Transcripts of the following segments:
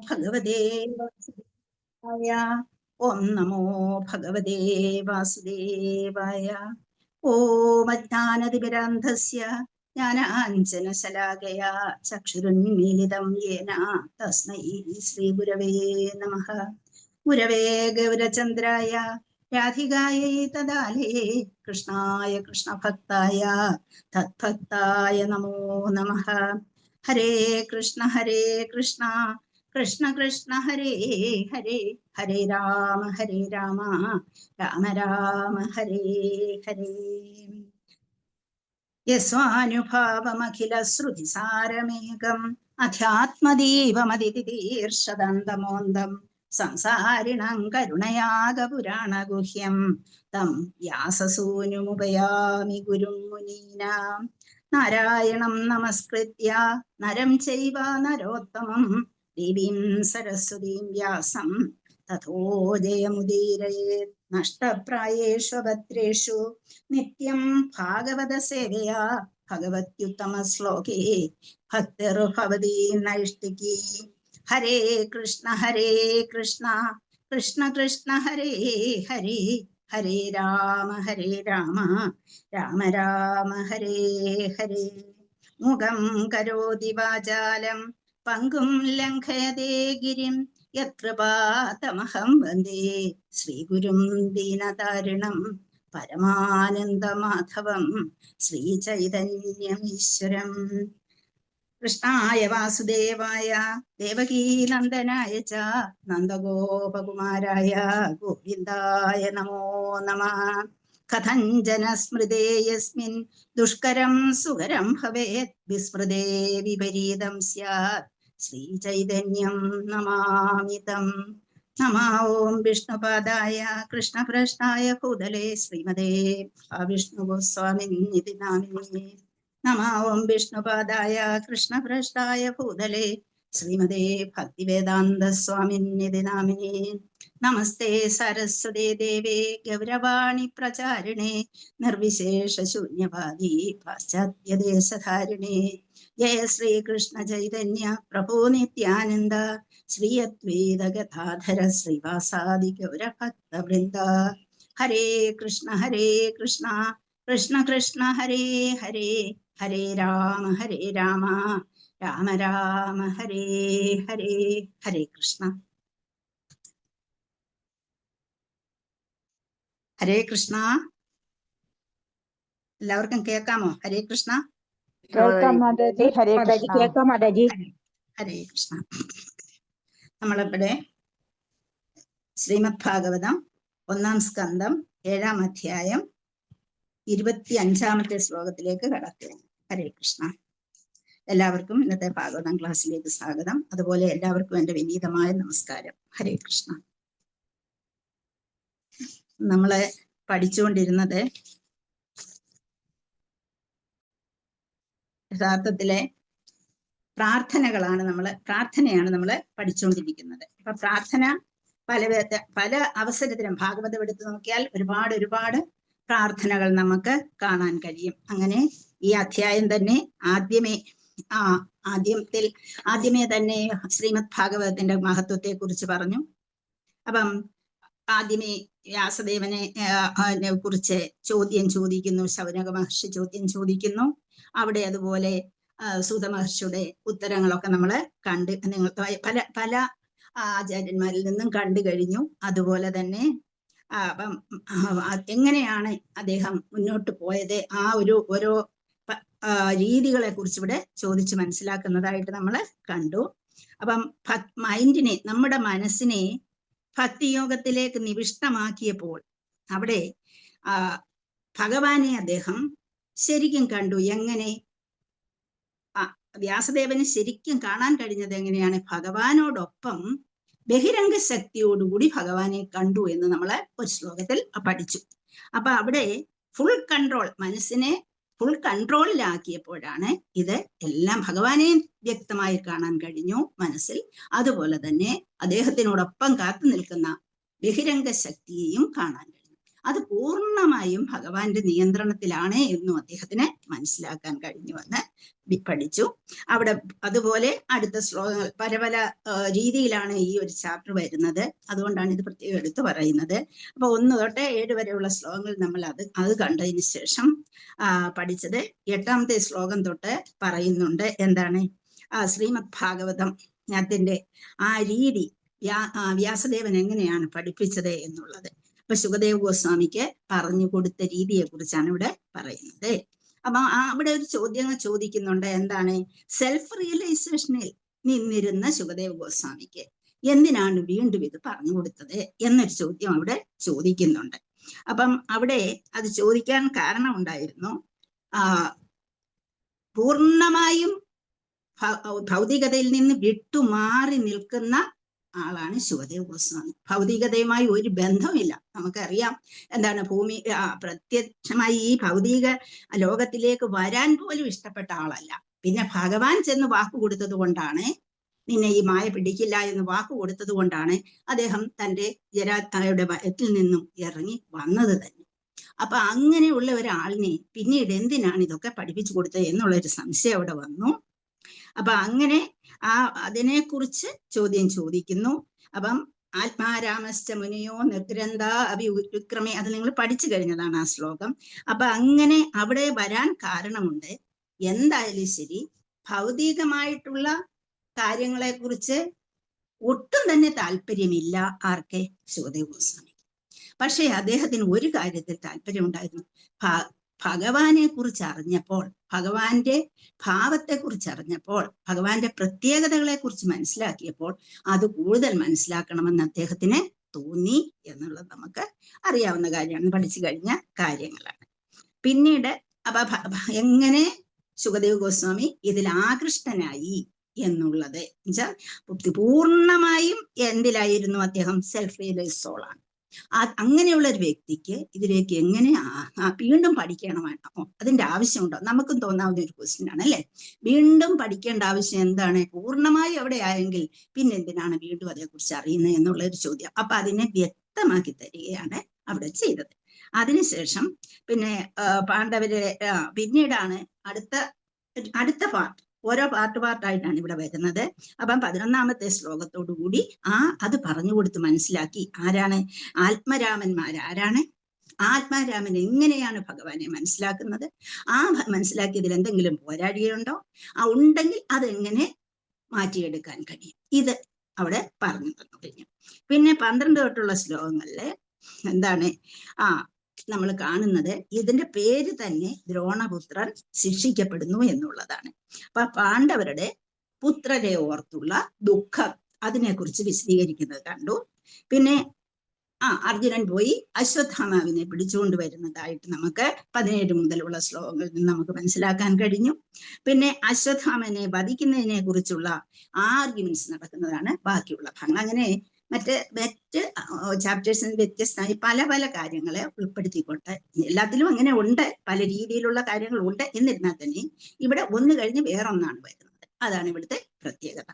ഭഗവതേ വാസുദേവായ. ഓം നമോ ഭഗവതേ വാസുദേവായ. ഓം അജ്ഞാനതിമിരാന്ധസ്യ ജ്ഞാനാഞ്ജനശലാകയാ ചക്ഷുരുന്മീലിതം യേന തസ്മൈ ശ്രീഗുരവേ നമഃ. ഗുരവേ ഗൗരചന്ദ്രായ രാധികായൈ തദാലയേ കൃഷ്ണായ കൃഷ്ണഭക്തായ തദ്ഭക്തായ നമോ നമഃ. ഹരേ കൃഷ്ണ കൃഷ്ണ കൃഷ്ണ ഹരേ ഹരേ, ഹരേ രാമ രാമ രാമ ഹരേ ഹരേ. യസ്വാനുഭാവമഖില ശ്രുതിസാരമേകം അധ്യാത്മദീപമതിതീർഷദന്തമോന്തം സംസാരിണം കരുണയാഗപുരാണഗുഹ്യം തം വ്യാസസൂനുമുപയാമി ഗുരും മുനീനാം. നാരായണം നമസ്കൃത്യ നരം ചൈവ നരോത്തമം ദേവീം സരസ്വതീം വ്യാസം തഥോ ജയമുദീരയേത്. നഷ്ടപ്രായേഷു ഭദ്രേഷു നിത്യം ഭാഗവത സേവയാ ഭഗവത്യുത്തമ ശ്ലോകേ ഭക്തിർഭവതി നൈഷ്ഠികീ. ഹരേ കൃഷ്ണ കൃഷ്ണ കൃഷ്ണ ഹരേ ഹരേ, ഹരേ രാമ രാമ രാമ ഹരേ ഹരേ. മുഖം കരോതി വാചാലം പങ്കും ലംഘയതേ ഗിരിം യത്കൃപാതമഹം വന്ദേ ശ്രീഗുരും ദീനതാരിണം പരമാനന്ദമാധവം ശ്രീചൈതന്യമീശ്വരം. കൃഷ്ണായ വാസുദേവായ ദേവകീനന്ദനായ ച നന്ദഗോപകുമാരായ ഗോവിന്ദായ നമോ നമഃ. കഥഞ്ജന സ്മൃതേ യസ്മിൻ ദുഷ്കരം സുകരം ഭവേത് വിസ്മൃതേ വിപരീതം സ്യാത് ശ്രീചൈതന്യം നമാമിതം. നമോ ഓം വിഷ്ണുപാദായ കൃഷ്ണപ്രഷ്ടായ ഭൂതലേ ശ്രീമതേ വിഷ്ണുഗോസ്വാമിനിധി നാമിനേ. നമോ ഓം വിഷ്ണുപാദായ കൃഷ്ണപ്രഷ്ടായ ഭൂതലേ ശ്രീമതേ ഭക്തിവേദാന്ത സ്വാമിനിധി നാമിനേ. നമസ്തേ സരസ്വതേ ദേവേ ഗൗരവാണി പ്രചാരിണേ നിർവിശേഷ ശൂന്യവാദി പാശ്ചാത്യദേശധാരിണേ. ജയ ശ്രീകൃഷ്ണ ചൈതന്യ പ്രഭോ നിത്യാനന്ദ ശ്രീ അദ്വൈത ഗദാധര ശ്രീവാസാദി ഗൗരഭക്തവൃന്ദ. ഹരേ കൃഷ്ണ കൃഷ്ണ കൃഷ്ണ ഹരേ ഹരേ, ഹരേ രാമ രാമ രാമ ഹരേ ഹരേ. ഹരേ കൃഷ്ണ. ഹരേ കൃഷ്ണ. എല്ലാവർക്കും കേൾക്കാമോ? ഹരേ കൃഷ്ണ. ഹരേ കൃഷ്ണ. നമ്മളിവിടെ ശ്രീമദ് ഭാഗവതം 1-ാം സ്കന്ധം 7-ാം അധ്യായം 25-ാമത്തെ ശ്ലോകത്തിലേക്ക് കടക്കുകയാണ്. ഹരേ കൃഷ്ണ. എല്ലാവർക്കും ഇന്നത്തെ ഭാഗവതം ക്ലാസ്സിലേക്ക് സ്വാഗതം. അതുപോലെ എല്ലാവർക്കും എൻ്റെ വിനീതമായ നമസ്കാരം. ഹരേ കൃഷ്ണ. നമ്മളെ പഠിച്ചുകൊണ്ടിരുന്നത് യഥാർത്ഥത്തിലെ പ്രാർത്ഥനയാണ് നമ്മൾ പഠിച്ചുകൊണ്ടിരിക്കുന്നത്. അപ്പൊ പ്രാർത്ഥന പല അവസരത്തിലും ഭാഗവതം എടുത്തു നോക്കിയാൽ ഒരുപാട് പ്രാർത്ഥനകൾ നമുക്ക് കാണാൻ കഴിയും. അങ്ങനെ ഈ അധ്യായം തന്നെ ആദ്യമേ തന്നെ ശ്രീമദ് ഭാഗവതത്തിന്റെ മഹത്വത്തെ കുറിച്ച് പറഞ്ഞു. അപ്പം ആദ്യമേ വ്യാസദേവനെ കുറിച്ച് ചോദ്യം ചോദിക്കുന്നു, ശൗനക മഹർഷി ചോദ്യം ചോദിക്കുന്നു. അവിടെ അതുപോലെ സൂത മഹർഷിയുടെ ഉത്തരങ്ങളൊക്കെ നമ്മൾ പല ആചാര്യന്മാരിൽ നിന്നും കണ്ടു കഴിഞ്ഞു. അതുപോലെ തന്നെ അപ്പം എങ്ങനെയാണ് അദ്ദേഹം മുന്നോട്ട് പോയത്, ആ ഓരോ രീതികളെ കുറിച്ച് ഇവിടെ ചോദിച്ച് മനസ്സിലാക്കുന്നതായിട്ട് നമ്മൾ കണ്ടു. അപ്പം നമ്മുടെ മനസ്സിനെ ഭക്തിയോഗത്തിലേക്ക് നിവിഷ്ടമാക്കിയപ്പോൾ അവിടെ ഭഗവാനെ അദ്ദേഹം ശരിക്കും കണ്ടു. എങ്ങനെ? വ്യാസദേവന് ശരിക്കും കാണാൻ കഴിഞ്ഞത് എങ്ങനെയാണ്? ഭഗവാനോടൊപ്പം ബഹിരംഗ ശക്തിയോടുകൂടി ഭഗവാനെ കണ്ടു എന്ന് നമ്മൾ ഒരു ശ്ലോകത്തിൽ പഠിച്ചു. അപ്പൊ അവിടെ ഫുൾ കൺട്രോൾ, മനസ്സിനെ ഫുൾ കൺട്രോളിലാക്കിയപ്പോഴാണ് ഇത് എല്ലാം ഭഗവാനെ വ്യക്തമായി കാണാൻ കഴിഞ്ഞു മനസ്സിൽ. അതുപോലെ തന്നെ അദ്ദേഹത്തിനോടൊപ്പം കാത്തു നിൽക്കുന്ന ബഹിരംഗ ശക്തിയെയും കാണാൻ കഴിഞ്ഞു. അത് പൂർണ്ണമായും ഭഗവാന്റെ നിയന്ത്രണത്തിലാണ് എന്നും അദ്ദേഹത്തിന് മനസ്സിലാക്കാൻ കഴിഞ്ഞുവെന്ന് പഠിച്ചു. അവിടെ അതുപോലെ അടുത്ത ശ്ലോകങ്ങൾ പല പല രീതിയിലാണ് ഈ ഒരു ചാപ്റ്റർ വരുന്നത്. അതുകൊണ്ടാണ് ഇത് പ്രത്യേകം എടുത്തു പറയുന്നത്. അപ്പൊ 1 തൊട്ട് 7 വരെയുള്ള ശ്ലോകങ്ങൾ നമ്മൾ അത് കണ്ടതിന് ശേഷം പഠിച്ചത് 8ാമത്തെ ശ്ലോകം തൊട്ട് പറയുന്നുണ്ട്. എന്താണ് ശ്രീമദ് ഭാഗവതം അതിന്റെ ആ രീതി വ്യാസദേവൻ എങ്ങനെയാണ് പഠിപ്പിച്ചത് എന്നുള്ളത്. അപ്പൊ സുഖദേവ് ഗോസ്വാമിക്ക് പറഞ്ഞു കൊടുത്ത രീതിയെ കുറിച്ചാണ് ഇവിടെ പറയുന്നത്. അപ്പൊ അവിടെ ഒരു ചോദ്യം ചോദിക്കുന്നുണ്ട്. എന്താണ് സെൽഫ് റിയലൈസേഷനിൽ നിന്നിരുന്ന സുഖദേവ് ഗോസ്വാമിക്ക് എന്തിനാണ് വീണ്ടും ഇത് പറഞ്ഞു കൊടുത്തത് എന്നൊരു ചോദ്യം അവിടെ ചോദിക്കുന്നുണ്ട്. അപ്പം അവിടെ അത് ചോദിക്കാൻ കാരണം ഉണ്ടായിരുന്നു. പൂർണ്ണമായും ഭൗതികതയിൽ നിന്ന് വിട്ടുമാറി നിൽക്കുന്ന ആളാണ് സുഖദേവ് ഗോസ്വാമി. ഭൗതികതയുമായി ഒരു ബന്ധമില്ല. നമുക്കറിയാം എന്താണ് ഭൂമി പ്രത്യക്ഷമായി ഈ ഭൗതിക ലോകത്തിലേക്ക് വരാൻ പോലും ഇഷ്ടപ്പെട്ട ആളല്ല. പിന്നെ ഭഗവാൻ ചെന്ന് വാക്ക് കൊടുത്തത് കൊണ്ടാണ്, നിന്നെ ഈ മായ പിടിക്കില്ല എന്ന് വാക്ക് കൊടുത്തത് കൊണ്ടാണ് അദ്ദേഹം തൻ്റെ ജരായുടെ വയറ്റിൽ നിന്നും ഇറങ്ങി വന്നത് തന്നെ. അപ്പൊ അങ്ങനെയുള്ള ഒരാളിനെ പിന്നീട് എന്തിനാണ് ഇതൊക്കെ പഠിപ്പിച്ചു കൊടുത്തത് എന്നുള്ളൊരു സംശയം അവിടെ വന്നു. അപ്പൊ അങ്ങനെ അതിനെക്കുറിച്ച് ചോദ്യം ചോദിക്കുന്നു. അപ്പം ആത്മാരാമശ്ച മുനിയോ നിർഗ്രന്ഥ അഭിവിക്രമേ, അത് നിങ്ങൾ പഠിച്ചു കഴിഞ്ഞതാണ് ആ ശ്ലോകം. അപ്പൊ അങ്ങനെ അവിടെ വരാൻ കാരണമുണ്ട്. എന്തായാലും ശരി, ഭൗതികമായിട്ടുള്ള കാര്യങ്ങളെ കുറിച്ച് ഒട്ടും തന്നെ താല്പര്യമില്ല ആർക്കെ? സുഖദേവ് ഗോസ്വാമി. പക്ഷേ അദ്ദേഹത്തിന് ഒരു കാര്യത്തിൽ താല്പര്യം ഉണ്ടായിരുന്നു. ഭഗവാനെ കുറിച്ച് അറിഞ്ഞപ്പോൾ, ഭഗവാന്റെ ഭാവത്തെ കുറിച്ച് അറിഞ്ഞപ്പോൾ, ഭഗവാന്റെ പ്രത്യേകതകളെ കുറിച്ച് മനസ്സിലാക്കിയപ്പോൾ അത് കൂടുതൽ മനസ്സിലാക്കണമെന്ന് അദ്ദേഹത്തിന് തോന്നി എന്നുള്ളത് നമുക്ക് അറിയാവുന്ന കാര്യമാണ്, പഠിച്ചു കഴിഞ്ഞ കാര്യങ്ങളാണ്. പിന്നീട് അപ്പൊ എങ്ങനെ സുഖദേവ് ഗോസ്വാമി ഇതിൽ ആകൃഷ്ടനായി എന്നുള്ളത് എന്നുവെച്ചാൽ പൂർണ്ണമായും എന്തിലായിരുന്നു അദ്ദേഹം? സെൽഫ് റിയലൈസ് സോളാണ്. അങ്ങനെയുള്ള ഒരു വ്യക്തിക്ക് ഇതിലേക്ക് എങ്ങനെ വീണ്ടും പഠിക്കണമാണോ? അതിന്റെ ആവശ്യമുണ്ടോ? നമുക്കും തോന്നാവുന്ന ഒരു ക്വസ്റ്റ്യൻ ആണ് അല്ലെ. വീണ്ടും പഠിക്കേണ്ട ആവശ്യം എന്താണ്? പൂർണ്ണമായി അവിടെ ആയെങ്കിൽ പിന്നെ എന്തിനാണ് വീണ്ടും അതേക്കുറിച്ച് അറിയുന്നത് എന്നുള്ള ഒരു ചോദ്യം. അപ്പൊ അതിനെ വ്യക്തമാക്കി തരികയാണ് അവിടെ ചെയ്തത്. അതിനുശേഷം പിന്നെ പാണ്ഡവരെ പിന്നീടാണ് അടുത്ത പാർട്ട്, ഓരോ പാർട്ടായിട്ടാണ് ഇവിടെ വരുന്നത്. അപ്പം 11ാമത്തെ ശ്ലോകത്തോടു കൂടി അത് പറഞ്ഞു കൊടുത്ത് മനസ്സിലാക്കി ആരാണ് ആത്മരാമന്മാരാരാണ്, ആത്മാരാമൻ എങ്ങനെയാണ് ഭഗവാനെ മനസ്സിലാക്കുന്നത്, മനസ്സിലാക്കിയതിൽ എന്തെങ്കിലും പോരാടിയുണ്ടോ, ഉണ്ടെങ്കിൽ അതെങ്ങനെ മാറ്റിയെടുക്കാൻ കഴിയും, ഇത് അവിടെ പറഞ്ഞു തന്നു കഴിഞ്ഞു. പിന്നെ 12 തൊട്ടുള്ള ശ്ലോകങ്ങളില് എന്താണ് നമ്മൾ കാണുന്നത്? ഇതിന്റെ പേര് തന്നെ ദ്രോണപുത്രൻ ശിക്ഷിക്കപ്പെടുന്നു എന്നുള്ളതാണ്. അപ്പൊ പാണ്ഡവരുടെ പുത്രരെ ഓർത്തുള്ള ദുഃഖം അതിനെക്കുറിച്ച് വിശദീകരിക്കുന്നത് കണ്ടു. പിന്നെ അർജുനൻ പോയി അശ്വത്ഥാമാവിനെ പിടിച്ചുകൊണ്ട് വരുന്നതായിട്ട് നമുക്ക് 17 മുതലുള്ള ശ്ലോകങ്ങളിൽ നിന്ന് നമുക്ക് മനസ്സിലാക്കാൻ കഴിഞ്ഞു. പിന്നെ അശ്വത്ഥാമനെ വധിക്കുന്നതിനെ കുറിച്ചുള്ള ആർഗ്യുമെന്റ്സ് നടക്കുന്നതാണ് ബാക്കിയുള്ള ഭാഗങ്ങൾ. അങ്ങനെ മറ്റ് ചാപ്റ്റേഴ്സിന് വ്യത്യസ്തമായി പല പല കാര്യങ്ങളെ ഉൾപ്പെടുത്തിക്കൊണ്ട്, എല്ലാത്തിലും അങ്ങനെ ഉണ്ട്, പല രീതിയിലുള്ള കാര്യങ്ങൾ ഉണ്ട്. എന്നിരുന്നാൽ തന്നെ ഇവിടെ ഒന്ന് കഴിഞ്ഞ് വേറൊന്നാണ് വരുന്നത്. അതാണ് ഇവിടുത്തെ പ്രത്യേകത.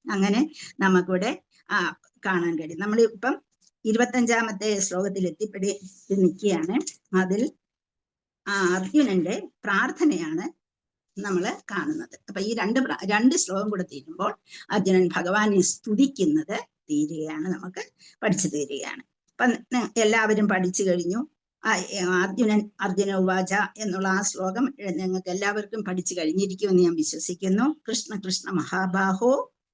അങ്ങനെ നമുക്കിവിടെ കാണാൻ കഴിയും. നമ്മളിപ്പം 25ാമത്തെ ശ്ലോകത്തിൽ എത്തിപ്പെടി നിൽക്കുകയാണ്. അതിൽ അർജുനന്റെ പ്രാർത്ഥനയാണ് നമ്മൾ കാണുന്നത്. അപ്പൊ ഈ രണ്ട് ശ്ലോകം കൂടെ തീരുമ്പോൾ അർജുനൻ ഭഗവാനെ സ്തുതിക്കുന്നത് തീരുകയാണ്, നമുക്ക് പഠിച്ചു തീരുകയാണ്. അപ്പൊ എല്ലാവരും പഠിച്ചു കഴിഞ്ഞു. അർജുന ഉവാച എന്നുള്ള ആ ശ്ലോകം നിങ്ങൾക്ക് എല്ലാവർക്കും പഠിച്ചു കഴിഞ്ഞിരിക്കുമെന്ന് ഞാൻ വിശ്വസിക്കുന്നു. കൃഷ്ണ കൃഷ്ണ മഹാബാഹോ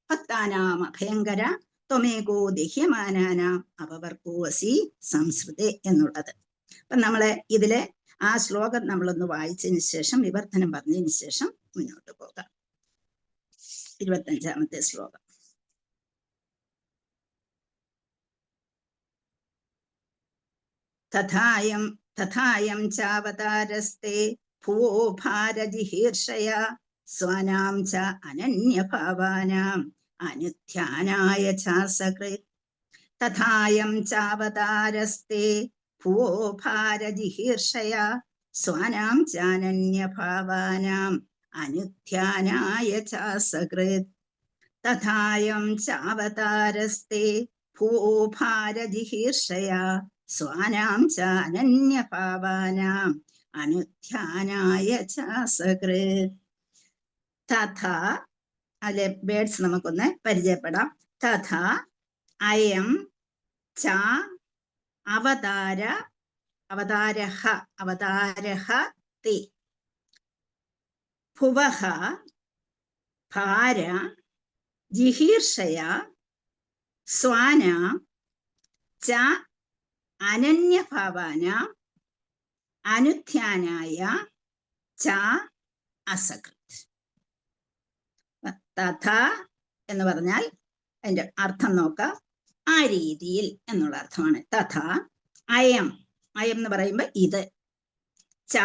ഭക്താനാം അഭയങ്കര ത്വമേകോ ദഹ്യമാനാനാം അപവർക്കോ അസി സംസ്കൃതേ എന്നുള്ളത്. അപ്പൊ നമ്മള് ഇതിലെ ആ ശ്ലോകം നമ്മളൊന്ന് വായിച്ചതിന് ശേഷം വിവർത്തനം പറഞ്ഞതിന് ശേഷം മുന്നോട്ട് പോകാം. 25ാമത്തെ ശ്ലോകം. തഥായം ചാവതാരസ്തേ ഭുവോ ഭാരജിഹീർഷയ സ്വാനാം ച അനന്യഭാവാനാം അനുധ്യാനായ ചാസകൃത്. തഥായം ചാവതാരസ്തേ ഭുവോ ഭാരജിഹീർഷയ സ്വാനാം ചാനന്യഭാവാനാം അനുധ്യാനായ ചാസകൃത്. തഥായം ചാവതാരസ്തേ ഭുവോ ഭാരജിഹീർഷയ സ്വാനാം ച അനന്യഭാവാനാം അനുധ്യാനായ ച സകൃത്. തഥാ, അതിലെ വേർഡ്സ് നമുക്കൊന്ന് പരിചയപ്പെടാം. തഥാ അയം ച അവതാര അവതാരഃ അവതാരഃ തേ ഭുവഃ ഭാര ജിഹീർഷയ സ്വാന ച അനന്യഭാവാനാം അനുധ്യാനായ ച അസകൃത്. തഥ എന്ന് പറഞ്ഞാൽ അതിന്റെ അർത്ഥം നോക്കാം. ആ രീതിയിൽ എന്നുള്ള അർത്ഥമാണ്. തഥ അയം, അയം എന്ന് പറയുമ്പോൾ ഇത്. ച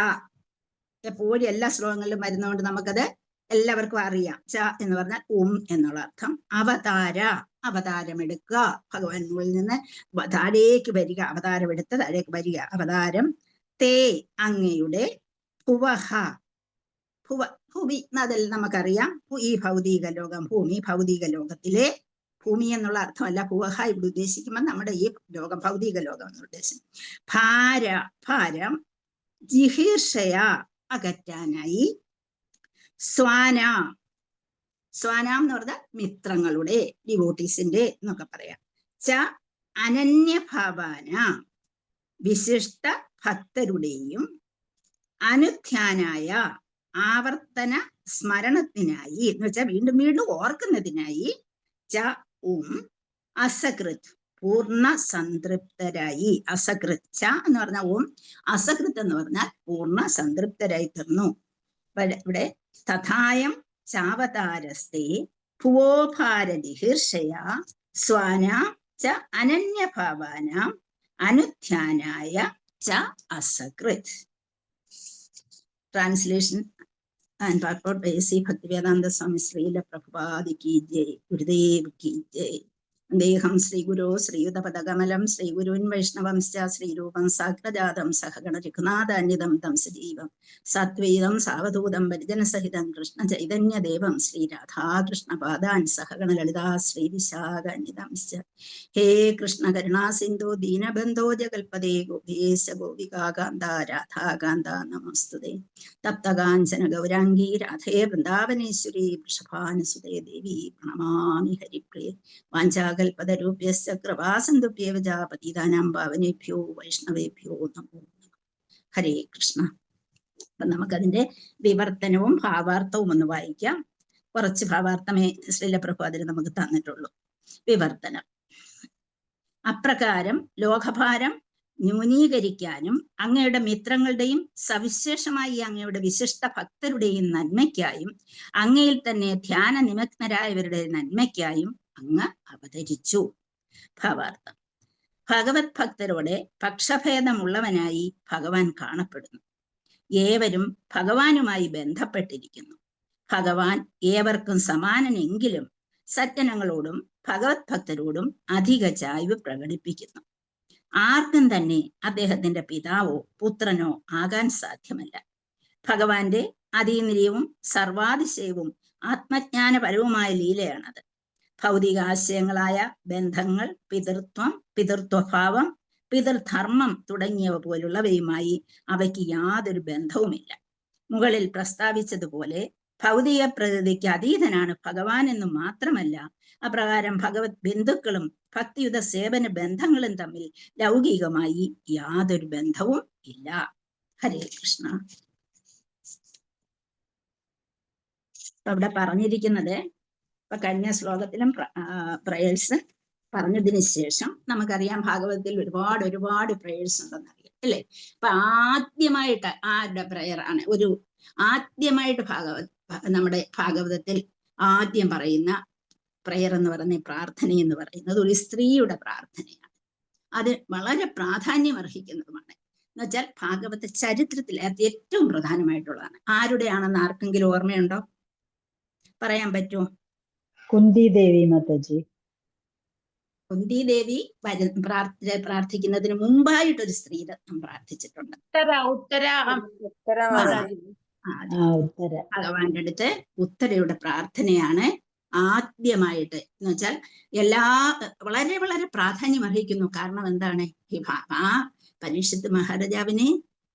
എപ്പോഴും എല്ലാ ശ്ലോകങ്ങളിലും വരുന്നതുകൊണ്ട് നമുക്കത് എല്ലാവർക്കും അറിയാം. ച എന്ന് പറഞ്ഞാൽ എന്നുള്ള അർത്ഥം. അവതാര, അവതാരമെടുക്കുക, ഭഗവാൻ മുകളിൽ നിന്ന് താഴേക്ക് വരിക, അവതാരമെടുത്ത് താഴേക്ക് വരിക, അവതാരം. തേ അങ്ങയുടെ, ഭുവഹ ഭൂമി എന്നതിൽ നമുക്കറിയാം. ഈ ഭൗതിക ലോകം, ഭൂമി ഭൗതിക ലോകത്തിലെ, ഭൂമി എന്നുള്ള അർത്ഥമല്ല ഭുവഹ ഇവിടെ ഉദ്ദേശിക്കുമ്പോൾ നമ്മുടെ ഈ ലോകം ഭൗതിക ലോകം എന്ന് ഉദ്ദേശിക്കും. ഭാരം ജിഹീർഷയ അകറ്റാനായി, സ്വാന എന്ന് പറഞ്ഞാൽ മിത്രങ്ങളുടെ, ഡിവോട്ടീസിന്റെ എന്നൊക്കെ പറയാം. ച അനന്യഭാവാന വിശിഷ്ട ഭക്തരുടെയും അനുധ്യാനായ ആവർത്തന സ്മരണത്തിനായി എന്ന് വെച്ചാൽ വീണ്ടും വീണ്ടും ഓർക്കുന്നതിനായി, ച അസകൃത് പൂർണ്ണ സംതൃപ്തരായി. അസകൃത് ച എന്ന് പറഞ്ഞാൽ അസകൃത് എന്ന് പറഞ്ഞാൽ പൂർണ്ണ സംതൃപ്തരായി തീർന്നു. ഇവിടെ തഥായം ചാവതാരസ്തേ ഭുവോഭാരജിഹീർഷയ സ്വാന ച അനന്യഭാവാനാം അനുധ്യാനായ ച അസകൃത്. Translation and purport by C. Bhaktivedanta Swami Srila Prabhupada ki jai, Gurudev ki jai. Deham Sri Guru Sri Yudapadagammalam Sri Gurun Vaishnavamscha Sri Rupam Sagrajadam Sahagana Rikhnada Nidam Tam Sijivam Satvedam Savadudam Varijana Sahidam Krishna Chaitanya Devam Sri Radha Krishna Padan Sahagana Lalita Sri Vishaga Nidamscha. He Krishna Karuna Sindhu Dina Bandho Jagalpade Gopesha Govika Ganda Radha Ganda Namastude Tapta Ganchana Gaurangi Radhe Vrindavaneshwari Vrishabhana Sude Devi Pranamami Haripriya വാഞ്ചാകൽപതരൂപ്യസ്യ കൃപാസിന്ധുഭ്യേവ പതിതാനാം പാവനേഭ്യോ വൈഷ്ണവേഭ്യോ നമോ നമഃ. ഹരേ കൃഷ്ണ. അപ്പൊ നമുക്കതിന്റെ വിവർത്തനവും ഭാവാർത്ഥവും ഒന്ന് വായിക്കാം. കുറച്ച് ഭാവാർത്ഥമേ ശ്രീല പ്രഭുപാദര് നമുക്ക് തന്നിട്ടുള്ളൂ. വിവർത്തനം: അപ്രകാരം ലോകഭാരം ന്യൂനീകരിക്കാനും അങ്ങയുടെ മിത്രങ്ങളുടെയും സവിശേഷമായി അങ്ങയുടെ വിശിഷ്ട ഭക്തരുടെയും നന്മയ്ക്കായും അങ്ങയിൽ തന്നെ ധ്യാന നിമഗ്നരായവരുടെ നന്മയ്ക്കായും അങ്ങ് അവതരിച്ചു. ഭാവാർത്ഥം: ഭഗവത് ഭക്തരോടെ പക്ഷഭേദമുള്ളവനായി ഭഗവാൻ കാണപ്പെടുന്നു. ഏവരും ഭഗവാനുമായി ബന്ധപ്പെട്ടിരിക്കുന്നു. ഭഗവാൻ ഏവർക്കും സമാനനെങ്കിലും സജ്ജനങ്ങളോടും ഭഗവത് ഭക്തരോടും അധിക ചായ്വ് പ്രകടിപ്പിക്കുന്നു. ആർക്കും തന്നെ അദ്ദേഹത്തിന്റെ പിതാവോ പുത്രനോ ആകാൻ സാധ്യമല്ല. ഭഗവാന്റെ അതീന്ദ്രിയവും സർവാതിശയവും ആത്മജ്ഞാനപരവുമായ ലീലയാണത്. ഭൗതിക ആശയങ്ങളായ ബന്ധങ്ങൾ, പിതൃത്വം, പിതൃത്വഭാവം, പിതൃധർമ്മം തുടങ്ങിയവ പോലുള്ളവയുമായി അവയ്ക്ക് യാതൊരു ബന്ധവുമില്ല. മുകളിൽ പ്രസ്താവിച്ചതുപോലെ ഭൗതിക പ്രകൃതിക്ക് അതീതനാണ് ഭഗവാൻ എന്ന് മാത്രമല്ല, അപ്രകാരം ഭഗവത് ബന്ധുക്കളും ഭക്തിയുത സേവന ബന്ധങ്ങളും തമ്മിൽ ലൗകികമായി യാതൊരു ബന്ധവും ഇല്ല. ഹരേ കൃഷ്ണ. അവിടെ പറഞ്ഞിരിക്കുന്നത്, ഇപ്പൊ കഴിഞ്ഞ ശ്ലോകത്തിലും പ്രയേഴ്സ് പറഞ്ഞതിന് ശേഷം നമുക്കറിയാം ഭാഗവതത്തിൽ ഒരുപാട് പ്രയേഴ്സ് ഉണ്ടെന്നറിയാം അല്ലേ. അപ്പൊ ആദ്യമായിട്ട് ആരുടെ പ്രയറാണ്? ആദ്യമായിട്ട് നമ്മുടെ ഭാഗവതത്തിൽ ആദ്യം പറയുന്ന പ്രയർ എന്ന് പറയുന്ന പ്രാർത്ഥന എന്ന് പറയുന്നത് ഒരു സ്ത്രീയുടെ പ്രാർത്ഥനയാണ്. അത് വളരെ പ്രാധാന്യം അർഹിക്കുന്നതുമാണ്. എന്ന് വെച്ചാൽ ഭാഗവത ചരിത്രത്തിൽ അത് ഏറ്റവും പ്രധാനമായിട്ടുള്ളതാണ്. ആരുടെയാണെന്ന് ആർക്കെങ്കിലും ഓർമ്മയുണ്ടോ? പറയാൻ പറ്റുമോ? കുന്തി ദേവി മാതാജി. കുന്തി ദേവി പ്രാർത്ഥിക്കുന്നതിന് മുമ്പായിട്ടൊരു സ്ത്രീരത്നം പ്രാർത്ഥിച്ചിട്ടുണ്ട്. ഭഗവാന്റെ അടുത്ത് ഉത്തരയുടെ പ്രാർത്ഥനയാണ് ആദ്യമായിട്ട് എന്ന് വെച്ചാൽ എല്ലാ വളരെ വളരെ പ്രാധാന്യം അർഹിക്കുന്നു. കാരണം എന്താണ്? ആ പരീക്ഷിത്ത് മഹാരാജാവിനെ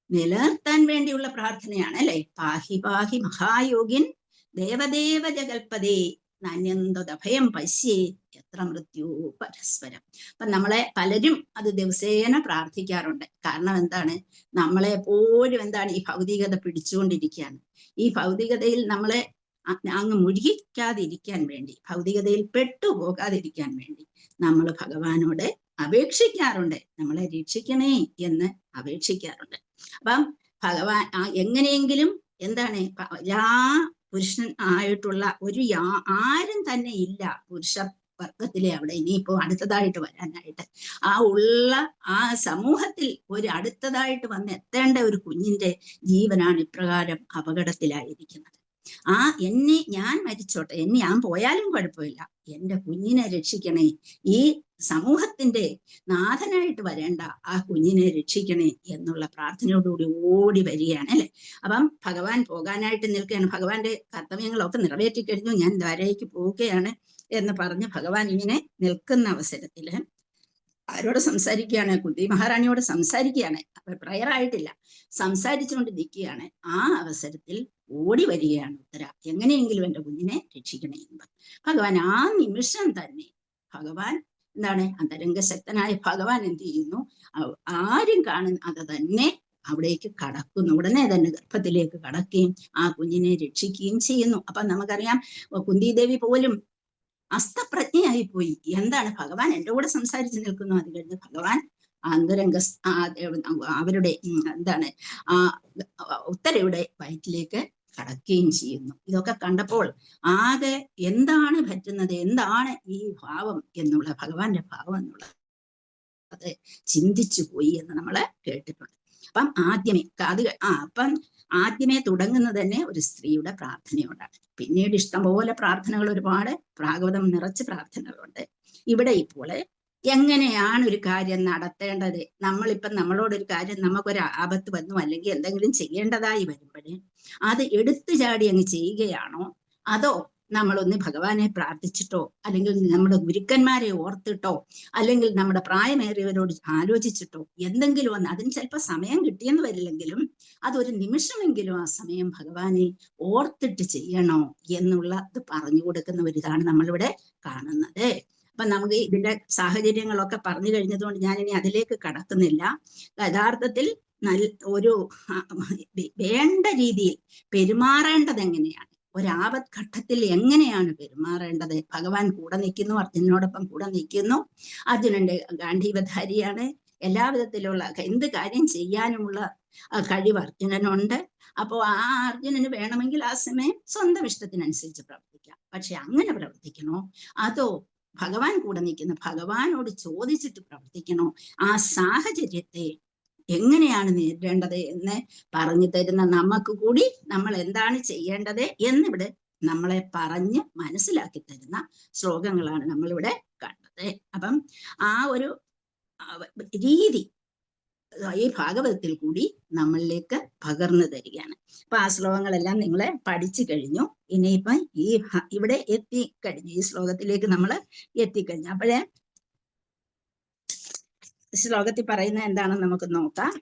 നിലനിർത്താൻ വേണ്ടിയുള്ള പ്രാർത്ഥനയാണ് അല്ലെ. പാഹി പാഹി മഹായോഗിൻ ദേവദേവ ജഗൽപതേ നാന്യന്തഭയം പശ്യേ എത്ര മൃത്യു പരസ്പരം. അപ്പൊ നമ്മളെ പലരും അത് ദിവസേന പ്രാർത്ഥിക്കാറുണ്ട്. കാരണം എന്താണ്? നമ്മളെ എപ്പോഴും എന്താണ് ഈ ഭൗതികത പിടിച്ചുകൊണ്ടിരിക്കുകയാണ്. ഈ ഭൗതികതയിൽ നമ്മളെ അങ്ങ് മുഴുകിക്കാതിരിക്കാൻ വേണ്ടി, ഭൗതികതയിൽ പെട്ടുപോകാതിരിക്കാൻ വേണ്ടി നമ്മൾ ഭഗവാനോട് അപേക്ഷിക്കാറുണ്ട്. നമ്മളെ രക്ഷിക്കണേ എന്ന് അപേക്ഷിക്കാറുണ്ട്. അപ്പം ഭഗവാൻ എങ്ങനെയെങ്കിലും എന്താണ് എല്ലാ പുരുഷൻ ആയിട്ടുള്ള ഒരു ആരും തന്നെ ഇല്ല പുരുഷ വർഗത്തിലെ അവിടെ ഇനിയിപ്പോ അടുത്തതായിട്ട് വരാനായിട്ട്. ആ സമൂഹത്തിൽ ഒരു അടുത്തതായിട്ട് വന്ന് എത്തേണ്ട ഒരു കുഞ്ഞിന്റെ ജീവനാണ് ഇപ്രകാരം അപകടത്തിലായിരിക്കുന്നത്. ഞാൻ മരിച്ചോട്ടെ, ഞാൻ പോയാലും കുഴപ്പമില്ല, എന്റെ കുഞ്ഞിനെ രക്ഷിക്കണേ, ഈ സമൂഹത്തിന്റെ നാഥനായിട്ട് വരേണ്ട ആ കുഞ്ഞിനെ രക്ഷിക്കണേ എന്നുള്ള പ്രാർത്ഥനയോടുകൂടി ഓടി വരികയാണ് അല്ലെ. അപ്പം ഭഗവാൻ പോകാനായിട്ട് നിൽക്കുകയാണ്. ഭഗവാന്റെ കർത്തവ്യങ്ങളൊക്കെ നിറവേറ്റി കഴിഞ്ഞു, ഞാൻ ദ്വാരയ്ക്ക് പോവുകയാണ് എന്ന് പറഞ്ഞ് ഭഗവാൻ ഇങ്ങനെ നിൽക്കുന്ന അവസരത്തില് ആരോട് സംസാരിക്കുകയാണ്? കുന്തി മഹാറാണിയോട് സംസാരിക്കുകയാണ്. അപ്പൊ പ്രയർ ആയിട്ടില്ല, സംസാരിച്ചുകൊണ്ട് നിൽക്കുകയാണ്. ആ അവസരത്തിൽ ഓടി വരികയാണ് ഉത്തര, എങ്ങനെയെങ്കിലും എന്റെ കുഞ്ഞിനെ രക്ഷിക്കണേ എന്ന്. ഭഗവാൻ ആ നിമിഷം തന്നെ ഭഗവാൻ എന്താണ് അന്തരംഗശക്തനായ ഭഗവാൻ എന്ത് ചെയ്യുന്നു? ആരും അത് തന്നെ അവിടേക്ക് കടക്കുന്നു. ഉടനെ തന്നെ ഗർഭത്തിലേക്ക് കടക്കുകയും ആ കുഞ്ഞിനെ രക്ഷിക്കുകയും ചെയ്യുന്നു. അപ്പൊ നമുക്കറിയാം കുന്തിദേവി പോലും അസ്തപ്രജ്ഞയായി പോയി. എന്താണ്? ഭഗവാൻ എൻ്റെ കൂടെ സംസാരിച്ച് നിൽക്കുന്നു. അത് കഴിഞ്ഞ് ഭഗവാൻ അന്തരംഗ അവരുടെ എന്താണ് ഉത്തരയുടെ വയറ്റിലേക്ക് കടക്കുകയും ചെയ്യുന്നു. ഇതൊക്കെ കണ്ടപ്പോൾ ആകെ എന്താണ് പറ്റുന്നത്, എന്താണ് ഈ ഭാവം എന്നുള്ള, ഭഗവാന്റെ ഭാവം എന്നുള്ളത് അത് ചിന്തിച്ചു പോയി എന്ന് നമ്മൾ കേട്ടിട്ടുണ്ട്. അപ്പം ആദ്യമേ തുടങ്ങുന്നത് തന്നെ ഒരു സ്ത്രീയുടെ പ്രാർത്ഥനയോടാണ്. പിന്നീട് ഇഷ്ടംപോലെ പ്രാർത്ഥനകൾ, ഒരുപാട് ഭാഗവതം നിറച്ച് പ്രാർത്ഥനകളുണ്ട്. ഇവിടെ ഇപ്പോൾ എങ്ങനെയാണ് ഒരു കാര്യം നടത്തേണ്ടത്? നമ്മളോടൊരു കാര്യം, നമുക്കൊരു ആപത്ത് വന്നു അല്ലെങ്കിൽ എന്തെങ്കിലും ചെയ്യേണ്ടതായി വരുമ്പോഴേ അത് എടുത്തു ചാടി അങ്ങ് ചെയ്യുകയാണോ, അതോ നമ്മളൊന്ന് ഭഗവാനെ പ്രാർത്ഥിച്ചിട്ടോ അല്ലെങ്കിൽ നമ്മുടെ ഗുരുക്കന്മാരെ ഓർത്തിട്ടോ അല്ലെങ്കിൽ നമ്മുടെ പ്രായമേറിയവരോട് ആലോചിച്ചിട്ടോ എന്തെങ്കിലും ഒന്ന്, അതിന് ചിലപ്പോൾ സമയം കിട്ടിയെന്ന് വരില്ലെങ്കിലും അതൊരു നിമിഷമെങ്കിലും ആ സമയം ഭഗവാനെ ഓർത്തിട്ട് ചെയ്യണോ എന്നുള്ളത് പറഞ്ഞു കൊടുക്കുന്ന ഒരു ഇതാണ് നമ്മളിവിടെ കാണുന്നത്. അപ്പൊ നമുക്ക് ഇതിന്റെ സാഹചര്യങ്ങളൊക്കെ പറഞ്ഞു കഴിഞ്ഞതുകൊണ്ട് ഞാനിനി അതിലേക്ക് കടക്കുന്നില്ല. യഥാർത്ഥത്തിൽ ഒരു വേണ്ട രീതിയിൽ പെരുമാറേണ്ടത് എങ്ങനെയാണ്, ഒരാപത് ഘട്ടത്തിൽ എങ്ങനെയാണ് പെരുമാറേണ്ടത്? ഭഗവാൻ കൂടെ നിൽക്കുന്നു, അർജുനോടൊപ്പം കൂടെ നിൽക്കുന്നു. അർജുനന്റെ ഗാന്ധീവധാരിയാണ്. എല്ലാ വിധത്തിലുള്ള എന്ത് കാര്യം ചെയ്യാനുമുള്ള കഴിവ് അർജുനനുണ്ട്. അപ്പോൾ ആ അർജുനന് വേണമെങ്കിൽ ആ സമയം സ്വന്തം ഇഷ്ടത്തിനനുസരിച്ച് പ്രവർത്തിക്കാം. പക്ഷെ അങ്ങനെ പ്രവർത്തിക്കണോ, അതോ ഭഗവാൻ കൂടെ നിൽക്കുന്ന ഭഗവാനോട് ചോദിച്ചിട്ട് പ്രവർത്തിക്കണോ? ആ സാഹചര്യത്തെ എങ്ങനെയാണ് നേരിടേണ്ടത് എന്ന് പറഞ്ഞു തരുന്ന നമുക്ക് കൂടി നമ്മൾ എന്താണ് ചെയ്യേണ്ടത് എന്നിവിടെ നമ്മളെ പറഞ്ഞ് മനസ്സിലാക്കി തരുന്ന ശ്ലോകങ്ങളാണ് നമ്മളിവിടെ കണ്ടത്. അപ്പം ആ ഒരു രീതി ഈ ഭാഗവതത്തിൽ കൂടി നമ്മളിലേക്ക് പകർന്നു തരികയാണ്. അപ്പൊ ആ ശ്ലോകങ്ങളെല്ലാം നിങ്ങളെ പഠിച്ചു കഴിഞ്ഞു. ഇനിയിപ്പം ഇവിടെ എത്തിക്കഴിഞ്ഞു, ഈ ശ്ലോകത്തിലേക്ക് നമ്മൾ എത്തിക്കഴിഞ്ഞു. അപ്പോഴേ ശ്ലോകത്തിൽ പറയുന്നത് എന്താണെന്ന് നമുക്ക് നോക്കാം.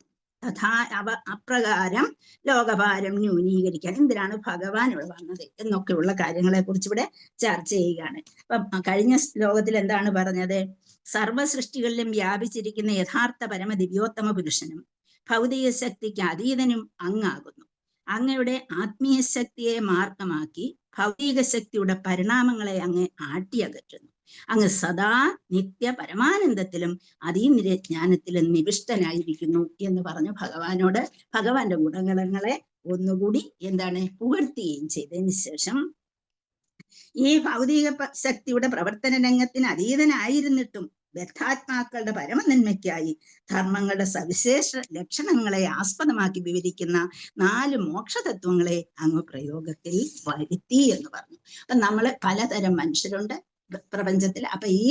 അപ്രകാരം ലോകഭാരം ന്യൂനീകരിക്കാൻ എന്തിനാണ് ഭഗവാൻ ഇവിടെ വന്നത് എന്നൊക്കെയുള്ള കാര്യങ്ങളെ കുറിച്ച് ഇവിടെ ചർച്ച ചെയ്യുകയാണ്. അപ്പൊ കഴിഞ്ഞ ശ്ലോകത്തിൽ എന്താണ് പറഞ്ഞത്? സർവസൃഷ്ടികളിലും വ്യാപിച്ചിരിക്കുന്ന യഥാർത്ഥ പരമദിവ്യോത്തമ പുരുഷനും ഭൗതിക ശക്തിക്ക് അതീതനും അങ്ങാകുന്നു. അങ്ങയുടെ ആത്മീയ ശക്തിയെ മാർഗമാക്കി ഭൗതിക ശക്തിയുടെ പരിണാമങ്ങളെ അങ്ങ് ആട്ടിയകറ്റുന്നു. അങ്ങ് സദാ നിത്യ പരമാനന്ദത്തിലും അതീന്ദ്രിയജ്ഞാനത്തിലും നിവിഷ്ടനായിരിക്കുന്നു എന്ന് പറഞ്ഞു ഭഗവാനോട് ഭഗവാന്റെ ഗുണഗണങ്ങളെ ഒന്നുകൂടി എന്താണ് പുകഴ്ത്തുകയും ചെയ്തതിന് ശേഷം ഈ ഭൗതിക ശക്തിയുടെ പ്രവർത്തന രംഗത്തിന് അതീതനായിരുന്നിട്ടും ബദ്ധാത്മാക്കളുടെ പരമനന്മയ്ക്കായി ധർമ്മങ്ങളുടെ സവിശേഷ ലക്ഷണങ്ങളെ ആസ്പദമാക്കി വിവരിക്കുന്ന 4 മോക്ഷതത്വങ്ങളെ അങ്ങ് പ്രയോഗത്തിൽ വരുത്തി എന്ന് പറഞ്ഞു. അപ്പൊ നമ്മള് പലതരം മനുഷ്യരുണ്ട് പ്രപഞ്ചത്തിൽ. അപ്പൊ ഈ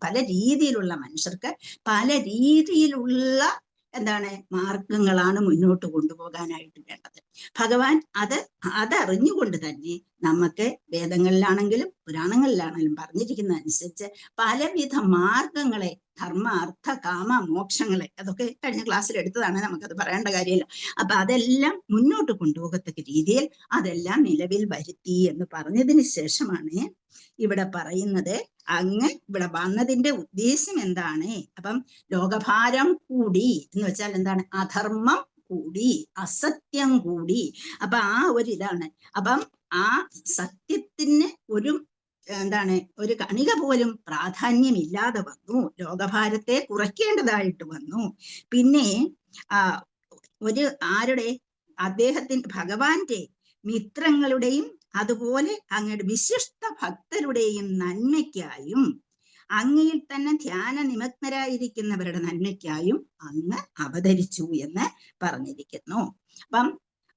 പല രീതിയിലുള്ള മനുഷ്യർക്ക് പല രീതിയിലുള്ള മാർഗങ്ങളാണ് മുന്നോട്ട് കൊണ്ടുപോകാനായിട്ട് വേണ്ടത്. ഭഗവാൻ അതറിഞ്ഞുകൊണ്ട് തന്നെ നമുക്ക് വേദങ്ങളിലാണെങ്കിലും പുരാണങ്ങളിലാണെങ്കിലും പറഞ്ഞിരിക്കുന്ന അനുസരിച്ച് പലവിധ മാർഗങ്ങളെ, ധർമ്മ അർത്ഥ കാമ മോക്ഷങ്ങളെ, അതൊക്കെ കഴിഞ്ഞ ക്ലാസ്സിൽ എടുത്തതാണ്, നമുക്കത് പറയേണ്ട കാര്യമില്ല. അപ്പൊ അതെല്ലാം മുന്നോട്ട് കൊണ്ടുപോകത്തക്ക രീതിയിൽ അതെല്ലാം നിലവിൽ വരുത്തി എന്ന് പറഞ്ഞതിന് ശേഷമാണ് ഇവിടെ പറയുന്നത് അങ്ങ് ഇവിടെ വന്നതിന്റെ ഉദ്ദേശം എന്താണ്. അപ്പം ലോകഭാരം കൂടി എന്ന് വെച്ചാൽ എന്താണ്? അധർമ്മം കൂടി, അസത്യം കൂടി. അപ്പൊ ആ ഒരു ഇതാണ്. അപ്പം ആ സത്യത്തിന് ഒരു എന്താണ്, ഒരു കണിക പോലും പ്രാധാന്യമില്ലാതെ വന്നു. ലോകഭാരത്തെ കുറയ്ക്കേണ്ടതായിട്ട് വന്നു. പിന്നെ ഒരു ആരുടെ, അദ്ദേഹത്തിന്റെ ഭഗവാന്റെ മിത്രങ്ങളുടെയും അതുപോലെ അങ്ങയുടെ വിശിഷ്ട ഭക്തരുടെയും നന്മയ്ക്കായും അങ്ങയിൽ തന്നെ ധ്യാന നിമഗ്നരായിരിക്കുന്നവരുടെ നന്മയ്ക്കായും അങ്ങ് അവതരിച്ചു എന്ന് പറഞ്ഞിരിക്കുന്നു. അപ്പം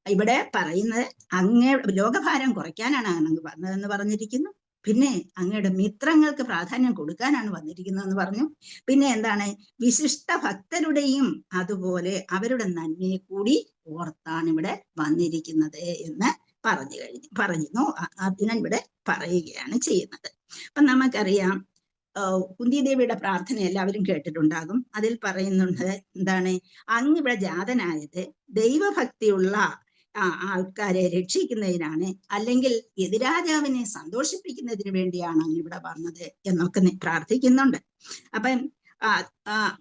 ഇവിടെ പറയുന്നത് അങ്ങേ ലോകഭാരം കുറയ്ക്കാനാണ് അങ്ങ് വന്നതെന്ന് പറഞ്ഞിരിക്കുന്നു. പിന്നെ അങ്ങയുടെ മിത്രങ്ങൾക്ക് പ്രാധാന്യം കൊടുക്കാനാണ് വന്നിരിക്കുന്നതെന്ന് പറഞ്ഞു. പിന്നെ എന്താണ്? വിശിഷ്ട ഭക്തരുടെയും അതുപോലെ അവരുടെ നന്മയെ കൂടി ഓർത്താണ് ഇവിടെ വന്നിരിക്കുന്നത് എന്ന് പറയുന്നു. അതിനിവിടെ പറയുകയാണ് ചെയ്യുന്നത്. അപ്പൊ നമുക്കറിയാം, കുന്തിദേവിയുടെ പ്രാർത്ഥന എല്ലാവരും കേട്ടിട്ടുണ്ടാകും. അതിൽ പറയുന്നുണ്ട് എന്താണ്? അങ്ങ് ഇവിടെ ജാതനായത് ദൈവഭക്തിയുള്ള ആൾക്കാരെ രക്ഷിക്കുന്നതിനാണ്, അല്ലെങ്കിൽ എതിരാജാവിനെ സന്തോഷിപ്പിക്കുന്നതിന് വേണ്ടിയാണ് അങ്ങ് ഇവിടെ വന്നത് എന്നൊക്കെ പ്രാർത്ഥിക്കുന്നുണ്ട്. അപ്പം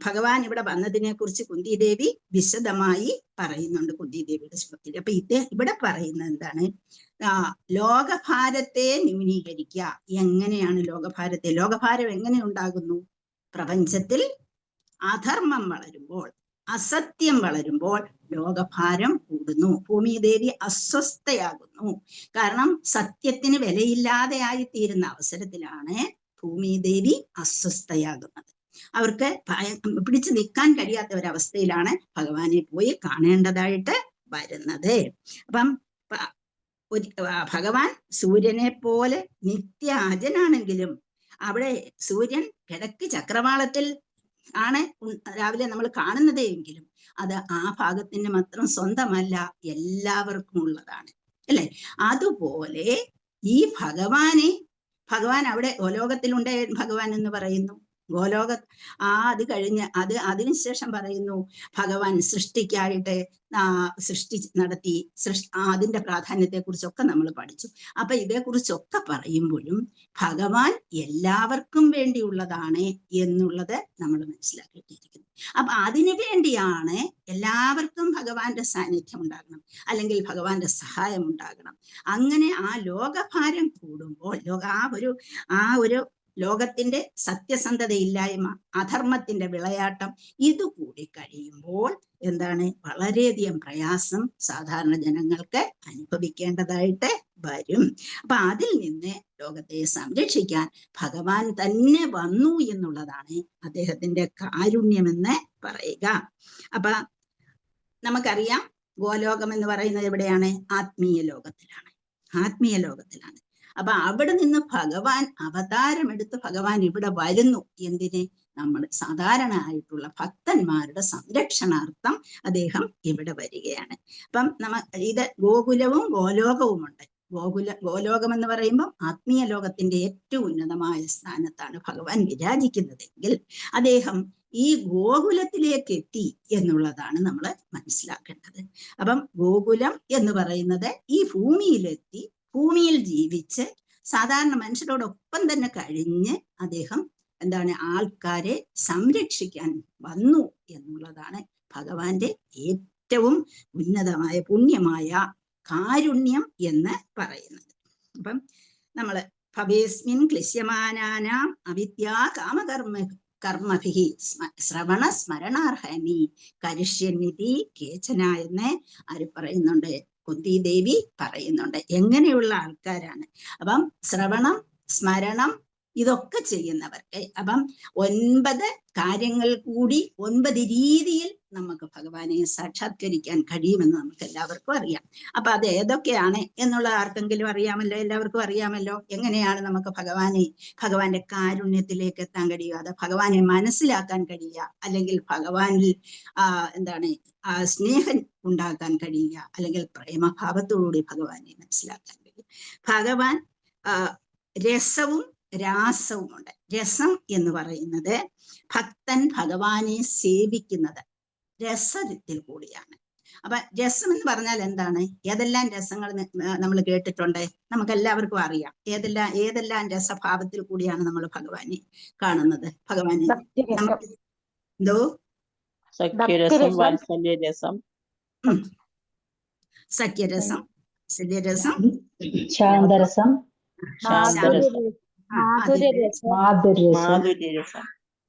ഭഗവാൻ ഇവിടെ വന്നതിനെ കുറിച്ച് കുന്തിദേവി വിശദമായി പറയുന്നുണ്ട് കുന്തിദേവിയുടെ ശ്ലോകത്തിൽ. അപ്പൊ ഇവിടെ പറയുന്നത് എന്താണ്? ലോകഭാരത്തെ ന്യൂനീകരിക്കുക. എങ്ങനെയാണ് ലോകഭാരത്തെ? ലോകഭാരം എങ്ങനെ ഉണ്ടാകുന്നു? പ്രപഞ്ചത്തിൽ അധർമ്മം വളരുമ്പോൾ, അസത്യം വളരുമ്പോൾ ലോകഭാരം കൂടുന്നു. ഭൂമിദേവി അസ്വസ്ഥയാകുന്നു. കാരണം സത്യത്തിന് വിലയില്ലാതെ ആയിത്തീരുന്ന അവസരത്തിലാണ് ഭൂമിദേവി അസ്വസ്ഥയാകുന്നത്. അവർക്ക് പിടിച്ചു നിൽക്കാൻ കഴിയാത്ത ഒരവസ്ഥയിലാണ് ഭഗവാനെ പോയി കാണേണ്ടതായിട്ട് വരുന്നത്. അപ്പം ഭഗവാൻ സൂര്യനെ പോലെ നിത്യാജനാണെങ്കിലും അവിടെ സൂര്യൻ കിഴക്ക് ചക്രവാളത്തിൽ ആണ് രാവിലെ നമ്മൾ കാണുന്നത് എങ്കിലും അത് ആ ഭാഗത്തിന് മാത്രം സ്വന്തമല്ല, എല്ലാവർക്കും ഉള്ളതാണ്, അല്ലെ? അതുപോലെ ഈ ഭഗവാൻ അവിടെ ഗോലോകത്തിലുണ്ട് ഭഗവാൻ എന്ന് പറയുന്നു. ഗോലോക അത് കഴിഞ്ഞ് അതിനുശേഷം പറയുന്നു ഭഗവാൻ സൃഷ്ടിക്കായിട്ട് സൃഷ്ടി നടത്തി. അതിന്റെ പ്രാധാന്യത്തെ കുറിച്ചൊക്കെ നമ്മൾ പഠിച്ചു. അപ്പൊ ഇതേക്കുറിച്ചൊക്കെ പറയുമ്പോഴും ഭഗവാൻ എല്ലാവർക്കും വേണ്ടിയുള്ളതാണ് എന്നുള്ളത് നമ്മൾ മനസ്സിലാക്കിയിട്ടിരിക്കുന്നു. അപ്പൊ അതിനു വേണ്ടിയാണ് എല്ലാവർക്കും ഭഗവാന്റെ സാന്നിധ്യം ഉണ്ടാകണം, അല്ലെങ്കിൽ ഭഗവാന്റെ സഹായം ഉണ്ടാകണം. അങ്ങനെ ആ ലോകഭാരം കൂടുമ്പോൾ ആ ഒരു ലോകത്തിന്റെ സത്യസന്ധതയില്ലായ്മ, അധർമ്മത്തിന്റെ വിളയാട്ടം ഇത് കൂടി കഴിയുമ്പോൾ എന്താണ്? വളരെയധികം പ്രയാസം സാധാരണ ജനങ്ങൾക്ക് അനുഭവിക്കേണ്ടതായിട്ട് വരും. അപ്പൊ അതിൽ നിന്ന് ലോകത്തെ സംരക്ഷിക്കാൻ ഭഗവാൻ തന്നെ വന്നു എന്നുള്ളതാണ് അദ്ദേഹത്തിന്റെ കാരുണ്യമെന്ന് പറയുക. അപ്പൊ നമുക്കറിയാം, ഗോലോകം എന്ന് പറയുന്നത് എവിടെയാണ്? ആത്മീയ ലോകത്തിലാണ്. അപ്പൊ അവിടെ നിന്ന് ഭഗവാൻ അവതാരമെടുത്ത് ഭഗവാൻ ഇവിടെ വരുന്നു. എന്തിന്? നമ്മൾ സാധാരണ ആയിട്ടുള്ള ഭക്തന്മാരുടെ സംരക്ഷണാർത്ഥം അദ്ദേഹം ഇവിടെ വരികയാണ്. അപ്പം ഇത് ഗോകുലവും ഗോലോകവുമുണ്ട്. ഗോലോകം എന്ന് പറയുമ്പോൾ ആത്മീയ ലോകത്തിന്റെ ഏറ്റവും ഉന്നതമായ സ്ഥാനത്താണ് ഭഗവാൻ വിരാജിക്കുന്നതെങ്കിൽ അദ്ദേഹം ഈ ഗോകുലത്തിലേക്ക് എത്തി എന്നുള്ളതാണ് നമ്മൾ മനസ്സിലാക്കേണ്ടത്. അപ്പം ഗോകുലം എന്ന് പറയുന്നത് ഈ ഭൂമിയിലെത്തി, ഭൂമിയിൽ ജീവിച്ച് സാധാരണ മനുഷ്യരോടൊപ്പം തന്നെ കഴിഞ്ഞ് അദ്ദേഹം എന്താണ്? ആൾക്കാരെ സംരക്ഷിക്കാൻ വന്നു എന്നുള്ളതാണ് ഭഗവാന്റെ ഏറ്റവും ഉന്നതമായ പുണ്യമായ കാരുണ്യം എന്ന് പറയുന്നത്. അപ്പം നമ്മള് ഭവേസ്മിൻ ക്ലിശ്യമാനാനാം അവിദ്യാ കർമ്മഭിഹി ശ്രവണ സ്മരണാർഹനി കരിഷ്യന്നിധി കേചന എന്ന് ആര് പറയുന്നുണ്ട്? കുന്തിദേവി പറയുന്നുണ്ട്. എങ്ങനെയുള്ള ആൾക്കാരാണ്? അപ്പം ശ്രവണം, സ്മരണം ഇതൊക്കെ ചെയ്യുന്നവർക്ക്. അപ്പം 9 കാര്യങ്ങൾ കൂടി 9 രീതിയിൽ നമുക്ക് ഭഗവാനെ സാക്ഷാത്കരിക്കാൻ കഴിയുമെന്ന് നമുക്ക് എല്ലാവർക്കും അറിയാം. അപ്പൊ അത് ഏതൊക്കെയാണ് എന്നുള്ള ആർക്കെങ്കിലും അറിയാമല്ലോ? എല്ലാവർക്കും അറിയാമല്ലോ. എങ്ങനെയാണ് നമുക്ക് ഭഗവാന്റെ കാരുണ്യത്തിലേക്ക് എത്താൻ കഴിയുക, അത് ഭഗവാനെ മനസ്സിലാക്കാൻ കഴിയുക, അല്ലെങ്കിൽ ഭഗവാനിൽ എന്താണ് സ്നേഹം ഉണ്ടാക്കാൻ കഴിയുക, അല്ലെങ്കിൽ പ്രേമഭാവത്തോടുകൂടി ഭഗവാനെ മനസ്സിലാക്കാൻ കഴിയുക. ഭഗവാൻ രസവും രാസവുമുണ്ട്. രസം എന്ന് പറയുന്നത് ഭക്തൻ ഭഗവാനെ സേവിക്കുന്നത് രസത്തിൽ കൂടിയാണ്. അപ്പൊ രസം എന്ന് പറഞ്ഞാൽ എന്താണ്? ഏതെല്ലാം രസങ്ങൾ നമ്മൾ കേട്ടിട്ടുണ്ട്, നമുക്ക് എല്ലാവർക്കും അറിയാം. ഏതെല്ലാം രസഭാവത്തിൽ കൂടിയാണ് നമ്മൾ ഭഗവാനെ കാണുന്നത്. ഭഗവാനെ നമുക്ക് എന്തോ സഖ്യരസം, വാത്സല്യരസം, സഖ്യരസം, ശല്യരസം, ശാന്തരസം, മാധുര്യരസം.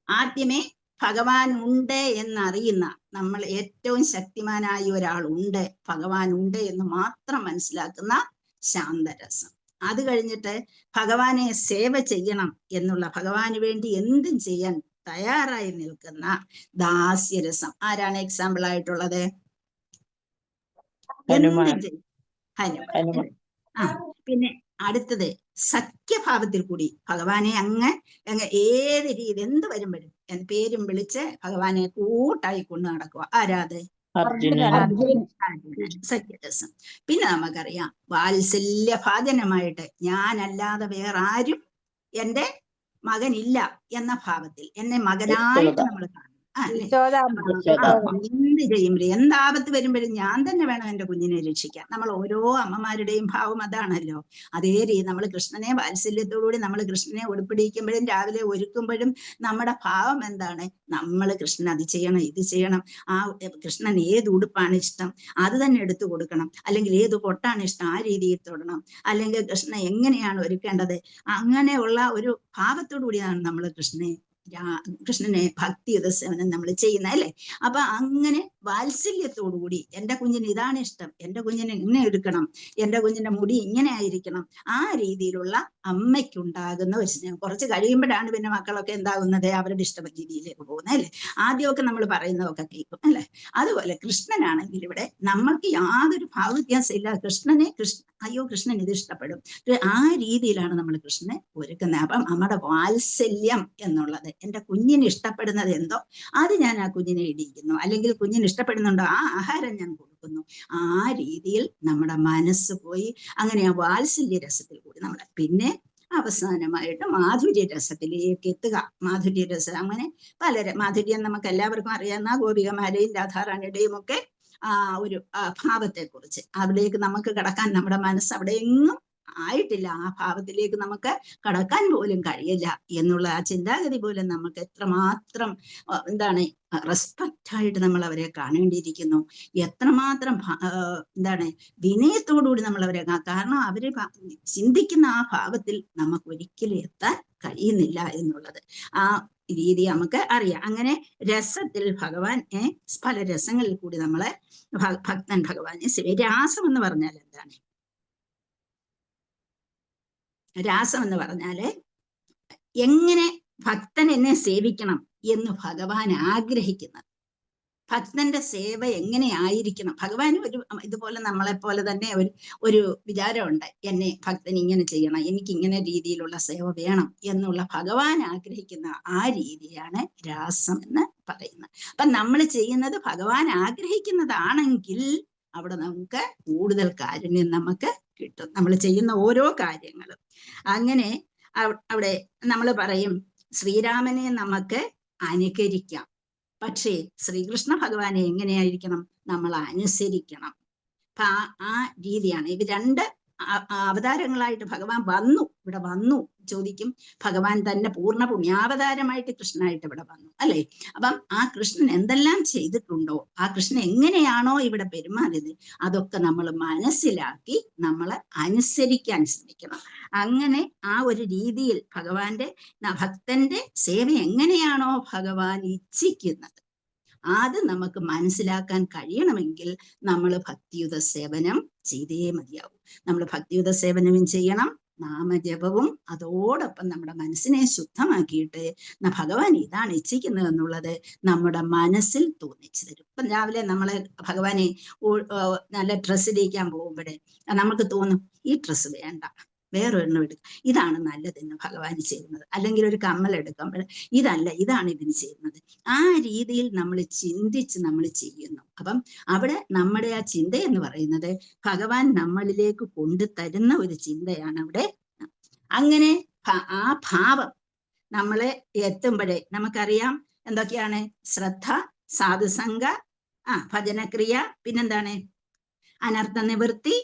ആദ്യമേ ഭഗവാൻ ഉണ്ട് എന്നറിയുന്ന, നമ്മൾ ഏറ്റവും ശക്തിമാനായ ഒരാളുണ്ട്, ഭഗവാൻ ഉണ്ട് എന്ന് മാത്രം മനസ്സിലാക്കുന്ന ശാന്തരസം. അത് കഴിഞ്ഞിട്ട് ഭഗവാനെ സേവ ചെയ്യണം എന്നുള്ള, ഭഗവാന് വേണ്ടി എന്തും ചെയ്യാൻ തയ്യാറായി നിൽക്കുന്ന ദാസ്യരസം. ആരാണ് എക്സാമ്പിൾ ആയിട്ടുള്ളത്? ഹനുമാൻ. പിന്നെ അടുത്തത് സഖ്യഭാവത്തിൽ കൂടി ഭഗവാനെ അങ്ങ് ഏത് രീതി എന്ത് വരുമ്പോഴും പേരും വിളിച്ച് ഭഗവാനെ കൂട്ടായി കൊണ്ട് നടക്കുക. ആരാത്? സഖ്യരസം. പിന്നെ നമുക്കറിയാം വാത്സല്യഭാജനമായിട്ട് ഞാനല്ലാതെ വേറെ ആരും എന്റെ മകനില്ല എന്ന ഭാവത്തിൽ എന്നെ മകനായിട്ട് നമ്മൾ കാണും. എന്ത് ചെയ്യുമ്പോഴും എന്താപത്ത് വരുമ്പോഴും ഞാൻ തന്നെ വേണം എന്റെ കുഞ്ഞിനെ രക്ഷിക്കാൻ. നമ്മൾ ഓരോ അമ്മമാരുടെയും ഭാവം അതാണല്ലോ. അതേ രീതി നമ്മൾ കൃഷ്ണനെ വാത്സല്യത്തോടുകൂടി നമ്മൾ കൃഷ്ണനെ ഉടുപ്പിടിക്കുമ്പോഴും രാവിലെ ഒരുക്കുമ്പോഴും നമ്മുടെ ഭാവം എന്താണ്? നമ്മൾ കൃഷ്ണൻ അത് ചെയ്യണം, ഇത് ചെയ്യണം, ആ കൃഷ്ണൻ ഏത് ഉടുപ്പാണ് ഇഷ്ടം അത് തന്നെ എടുത്തു കൊടുക്കണം, അല്ലെങ്കിൽ ഏത് പൊട്ടാണ് ഇഷ്ടം ആ രീതിയിൽ തൊടണം, അല്ലെങ്കിൽ കൃഷ്ണൻ എങ്ങനെയാണ് ഒരുക്കേണ്ടത്, അങ്ങനെയുള്ള ഒരു ഭാവത്തോടു കൂടിയാണ് നമ്മൾ കൃഷ്ണനെ ഭക്തിയുത സേവനം നമ്മൾ ചെയ്യുന്ന അല്ലേ. അപ്പൊ അങ്ങനെ വാത്സല്യത്തോടുകൂടി എന്റെ കുഞ്ഞിന് ഇതാണ് ഇഷ്ടം, എന്റെ കുഞ്ഞിനെ ഇങ്ങനെ എടുക്കണം, എന്റെ കുഞ്ഞിന്റെ മുടി ഇങ്ങനെ ആയിരിക്കണം, ആ രീതിയിലുള്ള അമ്മയ്ക്കുണ്ടാകുന്ന ഒരു സ്നേഹം. കുറച്ച് കഴിയുമ്പോഴാണ് പിന്നെ മക്കളൊക്കെ എന്താകുന്നത്? അവരുടെ ഇഷ്ട രീതിയിലേക്ക് പോകുന്നത് അല്ലേ. ആദ്യമൊക്കെ നമ്മൾ പറയുന്നതൊക്കെ കേൾക്കും അല്ലെ. അതുപോലെ കൃഷ്ണനാണെങ്കിൽ ഇവിടെ നമ്മൾക്ക് യാതൊരു ഭാവവ്യത്യാസം ഇല്ല. അയ്യോ കൃഷ്ണൻ ഇത് ഇഷ്ടപ്പെടും, ആ രീതിയിലാണ് നമ്മൾ കൃഷ്ണനെ ഒരുക്കുന്നത്. അപ്പം നമ്മുടെ വാത്സല്യം എന്നുള്ളത് എൻ്റെ കുഞ്ഞിന് ഇഷ്ടപ്പെടുന്നത് എന്തോ അത് ഞാൻ ആ കുഞ്ഞിനെ ഇടിയിക്കുന്നു, അല്ലെങ്കിൽ കുഞ്ഞിന് ഇഷ്ടപ്പെടുന്നുണ്ടോ ആ ആഹാരം ഞാൻ കൊടുക്കുന്നു. ആ രീതിയിൽ നമ്മുടെ മനസ്സ് പോയി അങ്ങനെ ആ വാത്സല്യ രസത്തിൽ കൂടി നമ്മൾ പിന്നെ അവസാനമായിട്ട് മാധുര്യ രസത്തിലേക്ക് എത്തുക. മാധുര്യ രസം അങ്ങനെ മാധുര്യം നമുക്ക് എല്ലാവർക്കും അറിയാവുന്ന ഗോപികമാരെയും രാധാറാണിയുടെയും ഒക്കെ ഒരു ഭാവത്തെക്കുറിച്ച് അവിടേക്ക് നമുക്ക് കടക്കാൻ നമ്മുടെ മനസ്സ് അവിടെ എങ്ങും ആയിട്ടില്ല. ആ ഭാവത്തിലേക്ക് നമുക്ക് കടക്കാൻ പോലും കഴിയില്ല എന്നുള്ള ആ ചിന്താഗതി പോലും നമുക്ക് എത്രമാത്രം എന്താണ് റെസ്പെക്റ്റ് ആയിട്ട് നമ്മൾ അവരെ കാണേണ്ടിയിരിക്കുന്നു. എത്രമാത്രം വിനയത്തോടുകൂടി നമ്മൾ അവരെ കാരണം അവര് ചിന്തിക്കുന്ന ആ ഭാവത്തിൽ നമുക്ക് ഒരിക്കലും എത്താൻ കഴിയുന്നില്ല എന്നുള്ളത് ആ രീതി നമുക്ക് അറിയാം. അങ്ങനെ രസത്തിൽ ഭഗവാൻ പല രസങ്ങളിൽ കൂടി നമ്മളെ ഭക്തൻ ഭഗവാനെ രാസം എന്ന് പറഞ്ഞാൽ എന്താണ്? രാസം എന്ന് പറഞ്ഞാല് എങ്ങനെ ഭക്തൻ എന്നെ സേവിക്കണം എന്ന് ഭഗവാൻ ആഗ്രഹിക്കുന്നത്, ഭക്തന്റെ സേവ എങ്ങനെ ആയിരിക്കണം. ഭഗവാന് ഇതുപോലെ നമ്മളെപ്പോലെ തന്നെ ഒരു വിചാരമുണ്ട്, എന്നെ ഭക്തൻ ഇങ്ങനെ ചെയ്യണം, എനിക്ക് ഇങ്ങനെ രീതിയിലുള്ള സേവ വേണം എന്നുള്ള ഭഗവാൻ ആഗ്രഹിക്കുന്ന ആ രീതിയാണ് രാസം എന്ന് പറയുന്നത്. അപ്പൊ നമ്മൾ ചെയ്യുന്നത് ഭഗവാൻ ആഗ്രഹിക്കുന്നതാണെങ്കിൽ അവിടെ നമുക്ക് കൂടുതൽ കാരുണ്യം നമുക്ക് കിട്ടും, നമ്മൾ ചെയ്യുന്ന ഓരോ കാര്യങ്ങളും. അങ്ങനെ അവിടെ നമ്മൾ പറയും ശ്രീരാമനെ നമുക്ക് അനുകരിക്കാം, പക്ഷേ ശ്രീകൃഷ്ണ ഭഗവാനെ എങ്ങനെയായിരിക്കണം? നമ്മൾ അനുസരിക്കണം. അപ്പൊ ആ രീതിയാണ്. ഇത് രണ്ട് അവതാരങ്ങളായിട്ട് ഭഗവാൻ ഇവിടെ വന്നു ചോദിക്കും. ഭഗവാൻ തന്നെ പൂർണ്ണ പുണ്യാവതാരമായിട്ട് കൃഷ്ണനായിട്ട് ഇവിടെ വന്നു അല്ലെ. അപ്പം ആ കൃഷ്ണൻ എന്തെല്ലാം ചെയ്തിട്ടുണ്ടോ, ആ കൃഷ്ണൻ എങ്ങനെയാണോ ഇവിടെ പെരുമാറിയത്, അതൊക്കെ നമ്മൾ മനസ്സിലാക്കി നമ്മൾ അനുസരിക്കാൻ ശ്രമിക്കണം. അങ്ങനെ ആ ഒരു രീതിയിൽ ഭക്തന്റെ സേവ എങ്ങനെയാണോ ഭഗവാൻ ഇച്ഛിക്കുന്നത് അത് നമുക്ക് മനസ്സിലാക്കാൻ കഴിയണമെങ്കിൽ നമ്മൾ ഭക്തിയുത സേവനം ചെയ്തേ മതിയാവും. നമ്മൾ ഭക്തിയുത സേവനവും ചെയ്യണം, നാമജപവും അതോടൊപ്പം നമ്മുടെ മനസ്സിനെ ശുദ്ധമാക്കിയിട്ട് ഭഗവാൻ ഇതാണ് ഇച്ഛിക്കുന്നത് എന്നുള്ളത് നമ്മുടെ മനസ്സിൽ തോന്നിച്ചു തരും. ഇപ്പം രാവിലെ നമ്മളെ ഭഗവാനെ നല്ല ഡ്രസ്സ് ഇടിക്കാൻ പോകുമ്പോഴേ നമുക്ക് തോന്നും ഈ ഡ്രസ്സ് വേണ്ട, വേറൊരെണ്ണം എടുക്കുക, ഇതാണ് നല്ലതെന്ന് ഭഗവാൻ ചെയ്യുന്നത്. അല്ലെങ്കിൽ ഒരു കമ്മൽ എടുക്കുമ്പോൾ ഇതല്ല, ഇതാണ് ഇതിന് ചെയ്യുന്നത്. ആ രീതിയിൽ നമ്മൾ ചിന്തിച്ച് നമ്മൾ ചെയ്യുന്നു. അപ്പം അവിടെ നമ്മുടെ ആ ചിന്ത എന്ന് പറയുന്നത് ഭഗവാൻ നമ്മളിലേക്ക് കൊണ്ടുതരുന്ന ഒരു ചിന്തയാണ് അവിടെ. അങ്ങനെ ആ ഭാവം നമ്മളെ എത്തുമ്പോഴേ നമുക്കറിയാം എന്തൊക്കെയാണ്: ശ്രദ്ധ, സാധുസംഗ, ഭജനക്രിയ, പിന്നെന്താണ് അനർത്ഥ നിവൃത്തി,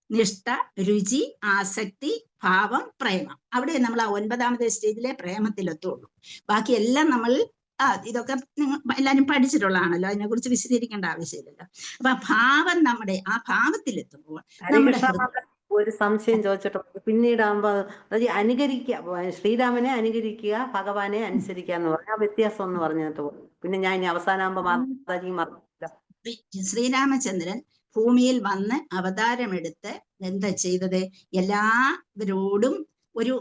നിഷ്ഠ, രുചി, ആസക്തി, ഭാവം, പ്രേമം. അവിടെ നമ്മൾ ആ 9ാമത്തെ സ്റ്റേജിലെ പ്രേമത്തിലെത്തുള്ളൂ. ബാക്കിയെല്ലാം നമ്മൾ ഇതൊക്കെ നിങ്ങൾ എല്ലാവരും പഠിച്ചിട്ടുള്ളതാണല്ലോ, അതിനെക്കുറിച്ച് വിശദീകരിക്കേണ്ട ആവശ്യമില്ലല്ലോ. അപ്പൊ ഭാവം നമ്മുടെ ആ ഭാവത്തിലെത്തുമ്പോൾ നമ്മുടെ ഒരു സംശയം ചോദിച്ചിട്ടുണ്ട്. പിന്നീടാകുമ്പോ അനുകരിക്കുക, ശ്രീരാമനെ അനുകരിക്കുക, ഭഗവാനെ അനുസരിക്കുക എന്ന് പറഞ്ഞ ആ വ്യത്യാസം ഒന്ന് പറഞ്ഞിട്ട് പോകും. പിന്നെ ഞാൻ ഇനി അവസാനമാകുമ്പോ മാതാജി ശ്രീരാമചന്ദ്രൻ ഭൂമിയിൽ വന്ന് അവതാരമെടുത്ത് എന്താ ചെയ്തത്? എല്ലാവരോടും ഒരു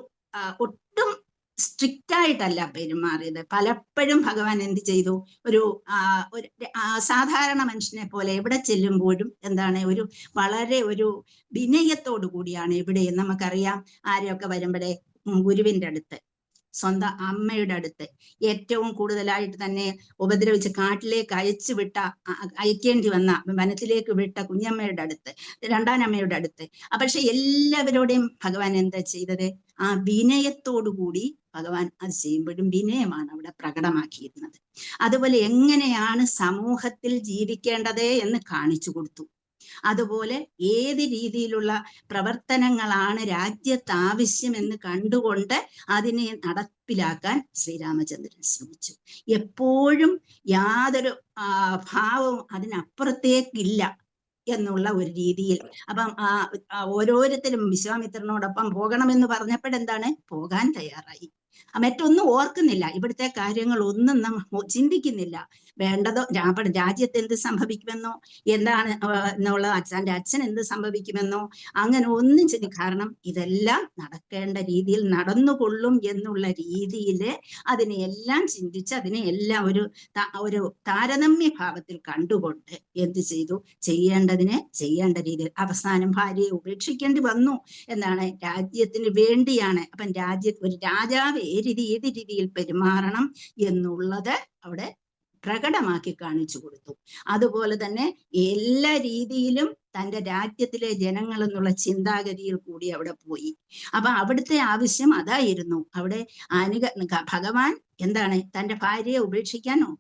ഒട്ടും സ്ട്രിക്റ്റ് ആയിട്ടല്ല പെരുമാറിയത്. പലപ്പോഴും ഭഗവാൻ എന്ത് ചെയ്തു? ഒരു സാധാരണ മനുഷ്യനെ പോലെ എവിടെ ചെല്ലുമ്പോഴും എന്താണ് വളരെ ഒരു വിനയത്തോടു കൂടിയാണ് ഇവിടെ. നമുക്കറിയാം ആരെയൊക്കെ വരുമ്പോഴേ ഗുരുവിന്റെ അടുത്ത്, സ്വന്തം അമ്മയുടെ അടുത്ത് ഏറ്റവും കൂടുതലായിട്ട് തന്നെ ഉപദ്രവിച്ച് കാട്ടിലേക്ക് അയക്കേണ്ടി വന്ന, വനത്തിലേക്ക് വിട്ട കുഞ്ഞമ്മയുടെ അടുത്ത്, രണ്ടാനമ്മയുടെ അടുത്ത്. പക്ഷെ എല്ലാവരോടെയും ഭഗവാൻ എന്താ ചെയ്തത്? ആ വിനയത്തോടു കൂടി ഭഗവാൻ അത് ചെയ്യുമ്പോഴും വിനയമാണ് അവിടെ പ്രകടമാക്കിയിരുന്നത്. അതുപോലെ എങ്ങനെയാണ് സമൂഹത്തിൽ ജീവിക്കേണ്ടത് എന്ന് കാണിച്ചു കൊടുത്തു. അതുപോലെ ഏത് രീതിയിലുള്ള പ്രവർത്തനങ്ങളാണ് രാജ്യത്ത് ആവശ്യമെന്ന് കണ്ടുകൊണ്ട് അതിനെ നടപ്പിലാക്കാൻ ശ്രീരാമചന്ദ്രൻ ശ്രമിച്ചു. എപ്പോഴും യാതൊരു ഭാവവും അതിനപ്പുറത്തേക്കില്ല എന്നുള്ള ഒരു രീതിയിൽ. അപ്പം ഓരോരുത്തരും വിശ്വാമിത്രനോടൊപ്പം പോകണമെന്ന് പറഞ്ഞപ്പോഴെന്താണ്? പോകാൻ തയ്യാറായി. മറ്റൊന്നും ഓർക്കുന്നില്ല, ഇവിടുത്തെ കാര്യങ്ങളൊന്നും നമ്മൾ ചിന്തിക്കുന്നില്ല. വേണ്ടതോ രാജ്യത്ത് എന്ത് സംഭവിക്കുമെന്നോ, എന്താണ് എന്നുള്ള അച്ഛൻ്റെ അച്ഛൻ എന്ത് സംഭവിക്കുമെന്നോ അങ്ങനെ ഒന്നും കാരണം ഇതെല്ലാം നടക്കേണ്ട രീതിയിൽ നടന്നുകൊള്ളും എന്നുള്ള രീതിയിൽ അതിനെയെല്ലാം ചിന്തിച്ച് അതിനെയെല്ലാം ഒരു താരതമ്യ ഭാവത്തിൽ കണ്ടുകൊണ്ട് എന്ത് ചെയ്തു? ചെയ്യേണ്ടതിനെ ചെയ്യേണ്ട രീതിയിൽ. അവസാനം ഭാര്യയെ ഉപേക്ഷിക്കേണ്ടി വന്നു. എന്താണ്? രാജ്യത്തിന് വേണ്ടിയാണ്. അപ്പം ഒരു രാജാവ് ഏത് രീതിയിൽ പെരുമാറണം എന്നുള്ളത് അവിടെ പ്രകടമാക്കി കാണിച്ചു കൊടുത്തു. അതുപോലെ തന്നെ എല്ലാ രീതിയിലും തൻ്റെ രാജ്യത്തിലെ ജനങ്ങൾ എന്നുള്ള ചിന്താഗതിയിൽ കൂടി അവിടെ പോയി. അപ്പൊ അവിടുത്തെ ആവശ്യം അതായിരുന്നു. അവിടെ ഭഗവാൻ എന്താണ്? തൻ്റെ ഭാര്യയെ ഉപേക്ഷിക്കാനോ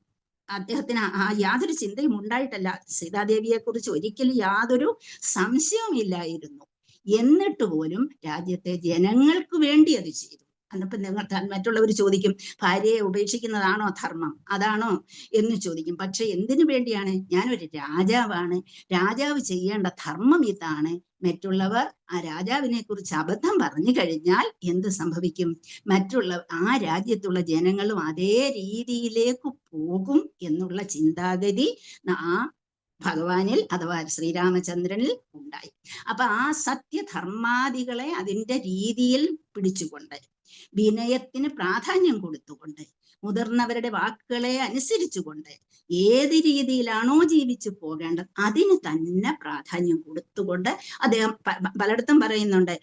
അദ്ദേഹത്തിന് യാതൊരു ചിന്തയും ഉണ്ടായിട്ടല്ല. സീതാദേവിയെ കുറിച്ച് ഒരിക്കലും യാതൊരു സംശയവും ഇല്ലായിരുന്നു. എന്നിട്ട് പോലും രാജ്യത്തെ ജനങ്ങൾക്ക് വേണ്ടി അത് ചെയ്തു. അന്നപ്പം മറ്റുള്ളവർ ചോദിക്കും, ഭാര്യയെ ഉപേക്ഷിക്കുന്നതാണോ ധർമ്മം, അതാണോ എന്ന് ചോദിക്കും. പക്ഷെ എന്തിനു വേണ്ടിയാണ്? ഞാനൊരു രാജാവാണ്, രാജാവ് ചെയ്യേണ്ട ധർമ്മം ഇതാണ്. മറ്റുള്ളവർ ആ രാജാവിനെ കുറിച്ച് അബദ്ധം പറഞ്ഞു കഴിഞ്ഞാൽ എന്ത് സംഭവിക്കും? ആ രാജ്യത്തുള്ള ജനങ്ങളും അതേ രീതിയിലേക്ക് പോകും എന്നുള്ള ചിന്താഗതി ആ ഭഗവാനിൽ അഥവാ ശ്രീരാമചന്ദ്രനിൽ ഉണ്ടായി. അപ്പൊ ആ സത്യധർമാദികളെ അതിൻ്റെ രീതിയിൽ പിടിച്ചുകൊണ്ട്, വിനയത്തിന് പ്രാധാന്യം കൊടുത്തുകൊണ്ട്, മുതിർന്നവരുടെ വാക്കുകളെ അനുസരിച്ചുകൊണ്ട്, ഏത് രീതിയിലാണോ ജീവിച്ചു പോകേണ്ടത് അതിന് തന്നെ പ്രാധാന്യം കൊടുത്തുകൊണ്ട് അദ്ദേഹം പലയിടത്തും പറയുന്നുണ്ട്,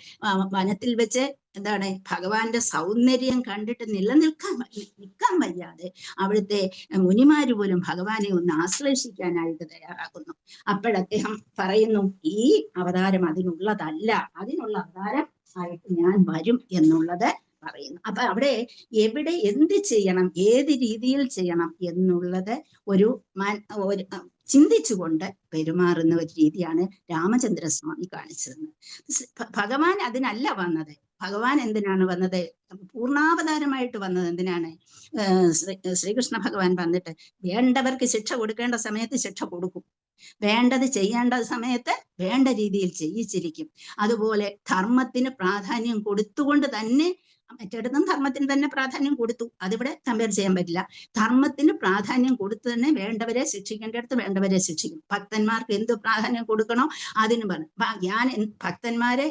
വനത്തിൽ വെച്ച് എന്താണ് ഭഗവാന്റെ സൗന്ദര്യം കണ്ടിട്ട് നിൽക്കാൻ വയ്യാതെ അവിടുത്തെ മുനിമാര് പോലും ഭഗവാനെ ഒന്ന് ആശ്ലേഷിക്കാനായിട്ട് തയ്യാറാക്കുന്നു. അപ്പോഴദ്ദേഹം പറയുന്നു, ഈ അവതാരം അതിനുള്ളതല്ല, അതിനുള്ള അവതാരം ആയിട്ട് ഞാൻ വരും എന്നുള്ളത് പറയുന്നു. അപ്പൊ അവിടെ എവിടെ എന്ത് ചെയ്യണം, ഏത് രീതിയിൽ ചെയ്യണം എന്നുള്ളത് ഒരു ചിന്തിച്ചുകൊണ്ട് പെരുമാറുന്ന ഒരു രീതിയാണ് രാമചന്ദ്രസ്വാമി കാണിച്ചത്. ഭഗവാൻ അതിനല്ല വന്നത്. ഭഗവാൻ എന്തിനാണ് വന്നത്? പൂർണ്ണാവതാരമായിട്ട് വന്നത് എന്തിനാണ്? ശ്രീകൃഷ്ണ ഭഗവാൻ വന്നിട്ട് വേണ്ടവർക്ക് ശിക്ഷ കൊടുക്കേണ്ട സമയത്ത് ശിക്ഷ കൊടുക്കും, വേണ്ടത് ചെയ്യേണ്ട സമയത്ത് വേണ്ട രീതിയിൽ ചെയ്യിച്ചിരിക്കും. അതുപോലെ ധർമ്മത്തിന് പ്രാധാന്യം കൊടുത്തുകൊണ്ട് തന്നെ, മറ്റിടത്തും ധർമ്മത്തിന് തന്നെ പ്രാധാന്യം കൊടുത്തു, അതിവിടെ കമ്പയർ ചെയ്യാൻ പറ്റില്ല. ധർമ്മത്തിന് പ്രാധാന്യം കൊടുത്തു തന്നെ വേണ്ടവരെ ശിക്ഷിക്കേണ്ടടുത്ത് വേണ്ടവരെ ശിക്ഷിക്കും. ഭക്തന്മാർക്ക് എന്ത് പ്രാധാന്യം കൊടുക്കണോ അതിന് പറഞ്ഞു. ഭക്തന്മാരെ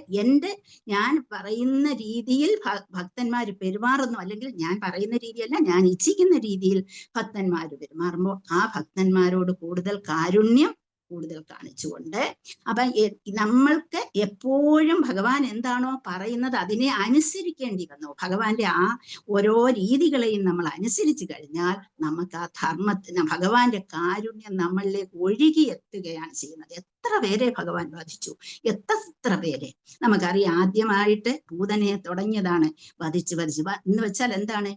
ഞാൻ പറയുന്ന രീതിയിൽ ഭക്തന്മാര് പെരുമാറുന്നു, അല്ലെങ്കിൽ ഞാൻ പറയുന്ന രീതിയല്ല, ഞാൻ ഇച്ഛിക്കുന്ന രീതിയിൽ ഭക്തന്മാര് പെരുമാറുമ്പോൾ ആ ഭക്തന്മാരോട് കൂടുതൽ കാരുണ്യം കൂടുതൽ കാണിച്ചുകൊണ്ട് അപ്പൊ നമ്മൾക്ക് എപ്പോഴും ഭഗവാൻ എന്താണോ പറയുന്നത് അതിനെ അനുസരിക്കേണ്ടി വന്നു. ഭഗവാന്റെ ആ ഓരോ രീതികളെയും നമ്മൾ അനുസരിച്ചു കഴിഞ്ഞാൽ നമുക്ക് ആ ധർമ്മത്തിന് ഭഗവാന്റെ കാരുണ്യം നമ്മളിലേക്ക് ഒഴുകിയെത്തുകയാണ് ചെയ്യുന്നത്. എത്ര പേരെ ഭഗവാൻ വധിച്ചു, എത്ര പേരെ നമുക്കറിയാം. ആദ്യമായിട്ട് പൂതനയെ തുടങ്ങിയതാണ് വധിച്ച് എന്ന് വെച്ചാൽ എന്താണ്?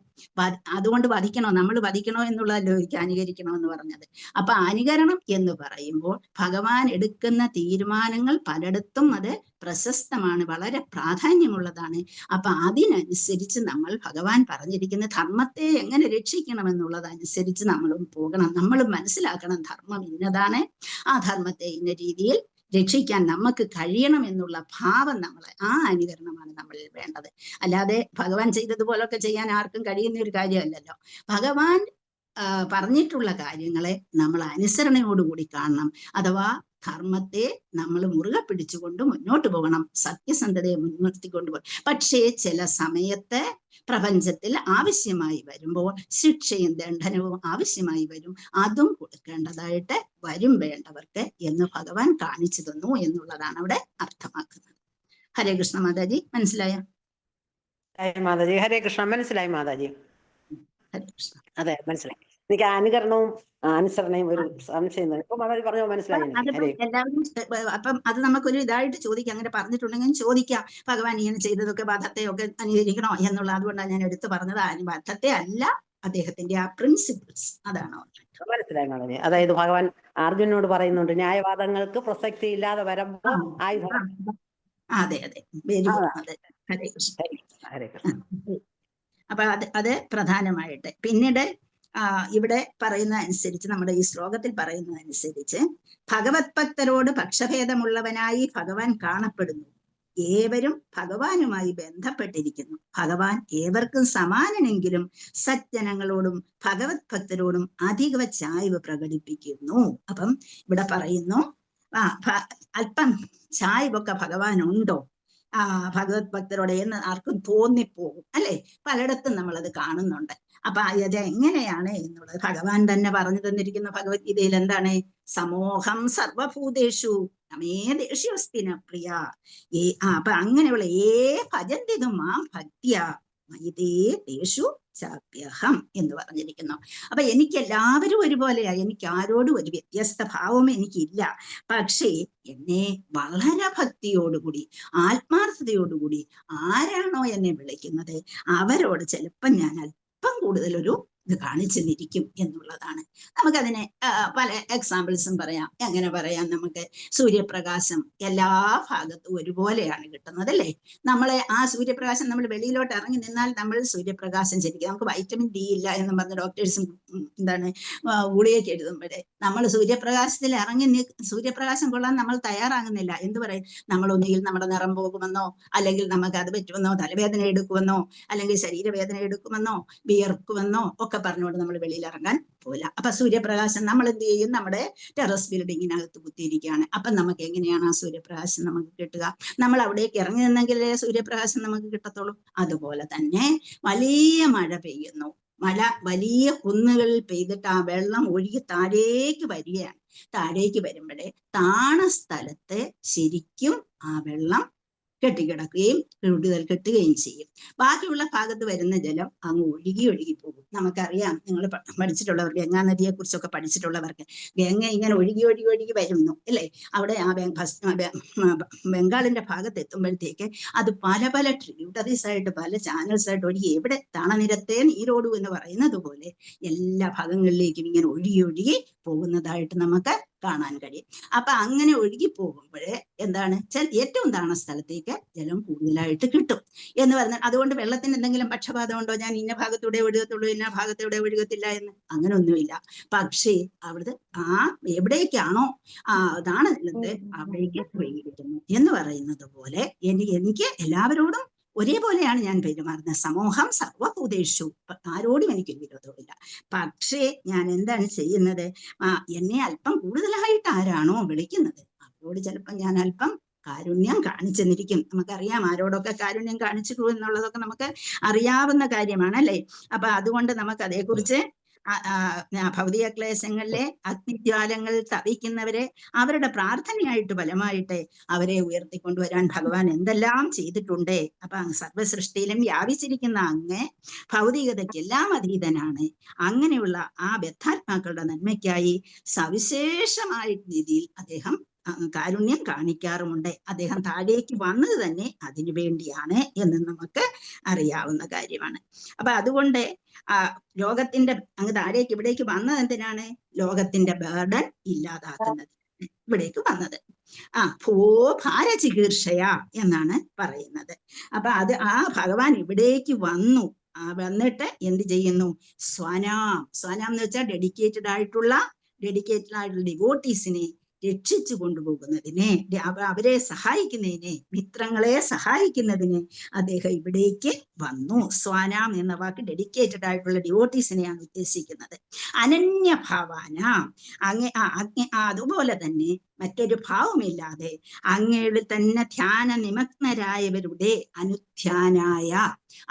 അതുകൊണ്ട് വധിക്കണോ, നമ്മൾ വധിക്കണോ എന്നുള്ളതല്ലോ എനിക്ക് അനുകരിക്കണമെന്ന് പറഞ്ഞത്. അപ്പൊ അനുകരണം എന്ന് പറയുമ്പോൾ ഭഗവാൻ എടുക്കുന്ന തീരുമാനങ്ങൾ പലയിടത്തും അത് പ്രശസ്തമാണ്, വളരെ പ്രാധാന്യമുള്ളതാണ്. അപ്പൊ അതിനനുസരിച്ച് നമ്മൾ ഭഗവാൻ പറഞ്ഞിരിക്കുന്ന ധർമ്മത്തെ എങ്ങനെ രക്ഷിക്കണമെന്നുള്ളതനുസരിച്ച് നമ്മളും പോകണം. നമ്മളും മനസ്സിലാക്കണം ധർമ്മം ഇന്നതാണ്, ആ ധർമ്മത്തെ ഇന്ന രീതിയിൽ രക്ഷിക്കാൻ നമുക്ക് കഴിയണം എന്നുള്ള ഭാവം ആ അനുകരണമാണ് നമ്മളിൽ വേണ്ടത്. അല്ലാതെ ഭഗവാൻ ചെയ്തതുപോലൊക്കെ ചെയ്യാൻ ആർക്കും കഴിയുന്ന ഒരു കാര്യമല്ലല്ലോ. ഭഗവാൻ പറഞ്ഞിട്ടുള്ള കാര്യങ്ങളെ നമ്മൾ അനുസരണയോടുകൂടി കാണണം. അഥവാ ധർമ്മത്തെ നമ്മൾ മുറുകെ പിടിച്ചുകൊണ്ട് മുന്നോട്ട് പോകണം, സത്യസന്ധതയെ മുൻനിർത്തിക്കൊണ്ട് പോകണം. പക്ഷേ ചില സമയത്ത് പ്രപഞ്ചത്തിൽ ആവശ്യമായി വരുമ്പോൾ ശിക്ഷയും ദണ്ഡനവും ആവശ്യമായി വരും. അതും കൊടുക്കേണ്ടതായിട്ട് വരും വേണ്ടവർക്ക് എന്ന് ഭഗവാൻ കാണിച്ചു തന്നു എന്നുള്ളതാണ് അവിടെ അർത്ഥമാക്കുന്നത്. ഹരേ കൃഷ്ണ മാതാജി, മനസ്സിലായോ? മാതാജി ഹരേ കൃഷ്ണ, മനസ്സിലായി മാതാജി. ഹരേ കൃഷ്ണ. അതെ, മനസ്സിലായി. എനിക്ക് അനുകരണവും അനുസരണയും ഒരു സംശയം ഇപ്പൊ മാതാജി പറഞ്ഞോ, മനസ്സിലായി. എല്ലാവരും അപ്പം അത് നമുക്കൊരു ഇതായിട്ട് ചോദിക്കാം, അങ്ങനെ പറഞ്ഞിട്ടുണ്ടെങ്കിൽ ചോദിക്കാം, ഭഗവാൻ ഇങ്ങനെ ചെയ്തതൊക്കെ വധത്തെ ഒക്കെ അനുകരിക്കണോ എന്നുള്ള. അതുകൊണ്ടാണ് ഞാൻ എടുത്തു പറഞ്ഞത്. വധത്തെ അല്ല, അദ്ദേഹത്തിന്റെ ആ പ്രിൻസിപ്പിൾസ് അതാണോ. മനസ്സിലായി മാതാജി. അതായത് ഭഗവാൻ അർജുനോട് പറയുന്നുണ്ട്, ന്യായവാദങ്ങൾക്ക് പ്രസക്തി ഇല്ലാതെ വരുമ്പോൾ അതെ അതെ, വെരി ഗുഡ്. അതെ, ഹരേ കൃഷ്ണ. ഹരേ കൃഷ്ണ. അപ്പൊ അത് പ്രധാനമായിട്ട്. പിന്നീട് ഇവിടെ പറയുന്ന അനുസരിച്ച്, നമ്മുടെ ഈ ശ്ലോകത്തിൽ പറയുന്ന അനുസരിച്ച്, ഭഗവത് ഭക്തരോട് പക്ഷഭേദമുള്ളവനായി ഭഗവാൻ കാണപ്പെടുന്നു. ഏവരും ഭഗവാനുമായി ബന്ധപ്പെട്ടിരിക്കുന്നു. ഭഗവാൻ ഏവർക്കും സമാനനെങ്കിലും സജ്ജനങ്ങളോടും ഭഗവത് ഭക്തരോടും അധിക ചായ്വ് പ്രകടിപ്പിക്കുന്നു. അപ്പം ഇവിടെ പറയുന്നു, അല്പം ചായ്വൊക്കെ ഭഗവാനുണ്ടോ ഭഗവത് ഭക്തരോട് എന്ന് ആർക്കും തോന്നിപ്പോകും അല്ലെ. പലയിടത്തും നമ്മളത് കാണുന്നുണ്ട്. അപ്പൊ അത് എങ്ങനെയാണ് എന്നുള്ളത് ഭഗവാൻ തന്നെ പറഞ്ഞു തന്നിരിക്കുന്ന ഭഗവത്ഗീതയിൽ എന്താണ്? സമോഹം സർവഭൂതേഷു നമേ ദേഷ്യോസ്തിന പ്രിയ. അപ്പൊ അങ്ങനെയുള്ള ഭജന്തിതു മാം ഭക്തിയ മയിതേ ദേഷു ചാപ്യഹം എന്ന് പറഞ്ഞിരിക്കുന്നു. അപ്പൊ എനിക്ക് എല്ലാവരും ഒരുപോലെയാ, എനിക്ക് ആരോടും ഒരു വ്യത്യസ്ത ഭാവം എനിക്കില്ല. പക്ഷേ എന്നെ വളരെ ഭക്തിയോടുകൂടി ആത്മാർത്ഥതയോടുകൂടി ആരാണോ എന്നെ വിളിക്കുന്നത് അവരോട് ചിലപ്പോൾ ഞാൻ അല്പം കൂടുതലൊരു ഇത് കാണിച്ചു നിൽക്കും എന്നുള്ളതാണ്. നമുക്കതിനെ പല എക്സാമ്പിൾസും പറയാം. എങ്ങനെ പറയാം? നമുക്ക് സൂര്യപ്രകാശം എല്ലാ ഭാഗത്തും ഒരുപോലെയാണ് കിട്ടുന്നത് അല്ലേ. നമ്മളെ ആ സൂര്യപ്രകാശം നമ്മൾ വെളിയിലോട്ട് ഇറങ്ങി നിന്നാൽ നമ്മൾ സൂര്യപ്രകാശം ശരിക്കും നമുക്ക് വൈറ്റമിൻ ഡി ഇല്ല എന്ന് പറഞ്ഞ ഡോക്ടേഴ്സും ഗുളികയ്ക്ക് എഴുതുമ്പോഴേ നമ്മൾ സൂര്യപ്രകാശത്തിൽ സൂര്യപ്രകാശം കൊള്ളാൻ നമ്മൾ തയ്യാറാകുന്നില്ല. എന്ത് പറയും? നമ്മൾ ഒന്നുകിൽ നമ്മുടെ നിറം പോകുമെന്നോ, അല്ലെങ്കിൽ നമുക്ക് അത് പറ്റുമെന്നോ, തലവേദന എടുക്കുമെന്നോ, അല്ലെങ്കിൽ ശരീരവേദന എടുക്കുമെന്നോ, വിയർക്കുമെന്നോ ഒക്കെ പറഞ്ഞുകൊണ്ട് നമ്മൾ വെളിയിൽ ഇറങ്ങാൻ പോകില്ല. അപ്പൊ സൂര്യപ്രകാശം നമ്മൾ എന്ത് ചെയ്യും? നമ്മുടെ ടെറസ് ബിൽഡിങ്ങിനകത്ത് കുത്തിയിരിക്കുകയാണ്. അപ്പൊ നമുക്ക് എങ്ങനെയാണ് ആ സൂര്യപ്രകാശം നമുക്ക് കിട്ടുക? നമ്മൾ അവിടേക്ക് ഇറങ്ങി നിന്നെങ്കിലേ സൂര്യപ്രകാശം നമുക്ക് കിട്ടത്തുള്ളൂ. അതുപോലെ തന്നെ വലിയ മഴ പെയ്യുന്നു, മഴ വലിയ കുന്നുകളിൽ പെയ്തിട്ട് ആ വെള്ളം ഒഴുകി താഴേക്ക് വരികയാണ്. താഴേക്ക് വരുമ്പോഴേ താണ സ്ഥലത്ത് ശരിക്കും ആ വെള്ളം കെട്ടിക്കിടക്കുകയും കൂടുതൽ കെട്ടുകയും ചെയ്യും. ബാക്കിയുള്ള ഭാഗത്ത് വരുന്ന ജലം അങ്ങ് ഒഴുകി പോകും. നമുക്കറിയാം, നിങ്ങൾ പഠിച്ചിട്ടുള്ളവർക്ക്, ഗംഗാ നദിയെ കുറിച്ചൊക്കെ പഠിച്ചിട്ടുള്ളവർക്ക്, ഗംഗ ഇങ്ങനെ ഒഴുകി വരുന്നു അല്ലേ. അവിടെ ആ ബംഗാളിന്റെ ഭാഗത്ത് എത്തുമ്പോഴത്തേക്ക് അത് പല ട്രിബ്യൂട്ടറീസ് ആയിട്ട് പല ചാനൽസ് ആയിട്ട് ഒഴുകി, എവിടെ താണനിരത്തെ നീരോടു എന്ന് പറയുന്നത് പോലെ എല്ലാ ഭാഗങ്ങളിലേക്കും ഇങ്ങനെ ഒഴുകി പോകുന്നതായിട്ട് നമുക്ക് കാണാൻ കഴിയും. അപ്പൊ അങ്ങനെ ഒഴുകി പോകുമ്പോഴേ എന്താണ്, ഏറ്റവും താണ സ്ഥലത്തേക്ക് ജലം കൂടുതലായിട്ട് കിട്ടും എന്ന് പറഞ്ഞാൽ, അതുകൊണ്ട് വെള്ളത്തിന് എന്തെങ്കിലും പക്ഷപാതം ഉണ്ടോ? ഞാൻ ഇന്ന ഭാഗത്തൂടെ ഒഴുകത്തുള്ളൂ, ഇന്ന ഭാഗത്തൂടെ ഒഴുകത്തില്ല എന്ന് അങ്ങനെയൊന്നുമില്ല. പക്ഷേ അവിടുത്തെ എവിടേക്കാണോ താണനിലത്ത് അവിടേക്ക് ഒഴുകിയിരിക്കുന്നു എന്ന് പറയുന്നത് പോലെ എനിക്ക് എല്ലാവരോടും ഒരേപോലെയാണ് ഞാൻ പെരുമാറുന്നത്. സമൂഹം സർവഭൂതേഷു, ആരോടും എനിക്കൊരു വിരോധമില്ല. പക്ഷേ ഞാൻ എന്താണ് ചെയ്യുന്നത്? എന്നെ അല്പം കൂടുതലായിട്ട് ആരാണോ വിളിക്കുന്നത് അവരോട് ചിലപ്പോൾ ഞാൻ അല്പം കാരുണ്യം കാണിച്ചെന്നിരിക്കും. നമുക്കറിയാം ആരോടൊക്കെ കാരുണ്യം കാണിച്ചിട്ടു എന്നുള്ളതൊക്കെ നമുക്ക് അറിയാവുന്ന കാര്യമാണ് അല്ലേ. അപ്പൊ അതുകൊണ്ട് നമുക്ക് അതേക്കുറിച്ച് ഭൗതിക ക്ലേശങ്ങളിലെ അഗ്നിജ്വാലങ്ങൾ തപിക്കുന്നവരെ അവരുടെ പ്രാർത്ഥനയായിട്ട് ഫലമായിട്ട് അവരെ ഉയർത്തിക്കൊണ്ടുവരാൻ ഭഗവാൻ എന്തെല്ലാം ചെയ്തിട്ടുണ്ട്. അപ്പൊ സർവസൃഷ്ടിയിലും വ്യാപിച്ചിരിക്കുന്ന അങ്ങ് ഭൗതികതയ്ക്കെല്ലാം അതീതനാണ്. അങ്ങനെയുള്ള ആ ബദ്ധാത്മാക്കളുടെ നന്മയ്ക്കായി സവിശേഷമായ രീതിയിൽ അദ്ദേഹം കാരുണ്യം കാണിക്കാറുമുണ്ട്. അദ്ദേഹം താഴേക്ക് വന്നത് തന്നെ അതിനു വേണ്ടിയാണ് എന്ന് നമുക്ക് അറിയാവുന്ന കാര്യമാണ്. അപ്പൊ അതുകൊണ്ട് ലോകത്തിന്റെ അങ്ങ് താഴേക്ക് ഇവിടേക്ക് വന്നത് എന്തിനാണ്? ലോകത്തിന്റെ ബർഡൻ ഇല്ലാതാക്കുന്നത് ഇവിടേക്ക് വന്നത്. ഭോ ഭാരചികീർഷയ എന്നാണ് പറയുന്നത്. അപ്പൊ ആ ഭഗവാൻ ഇവിടേക്ക് വന്നു. വന്നിട്ട് എന്ത് ചെയ്യുന്നു? സ്വനാം എന്ന് വെച്ചാൽ ഡെഡിക്കേറ്റഡ് ആയിട്ടുള്ള ഡിവോട്ടീസിനെ രക്ഷിച്ചു കൊണ്ടുപോകുന്നതിനെ, അവരെ സഹായിക്കുന്നതിനെ, മിത്രങ്ങളെ സഹായിക്കുന്നതിന് അദ്ദേഹം ഇവിടേക്ക് വന്നു. സ്വാനാം എന്ന വാക്ക് ഡെഡിക്കേറ്റഡ് ആയിട്ടുള്ള ഡിവോട്ടീസിനെയാണ് ഉദ്ദേശിക്കുന്നത്. അനന്യഭാവാന അതുപോലെ തന്നെ മറ്റൊരു ഭാവമില്ലാതെ അങ്ങയുടെ തന്നെ ധ്യാന നിമഗ്നരായവരുടെ അനുധ്യാനായ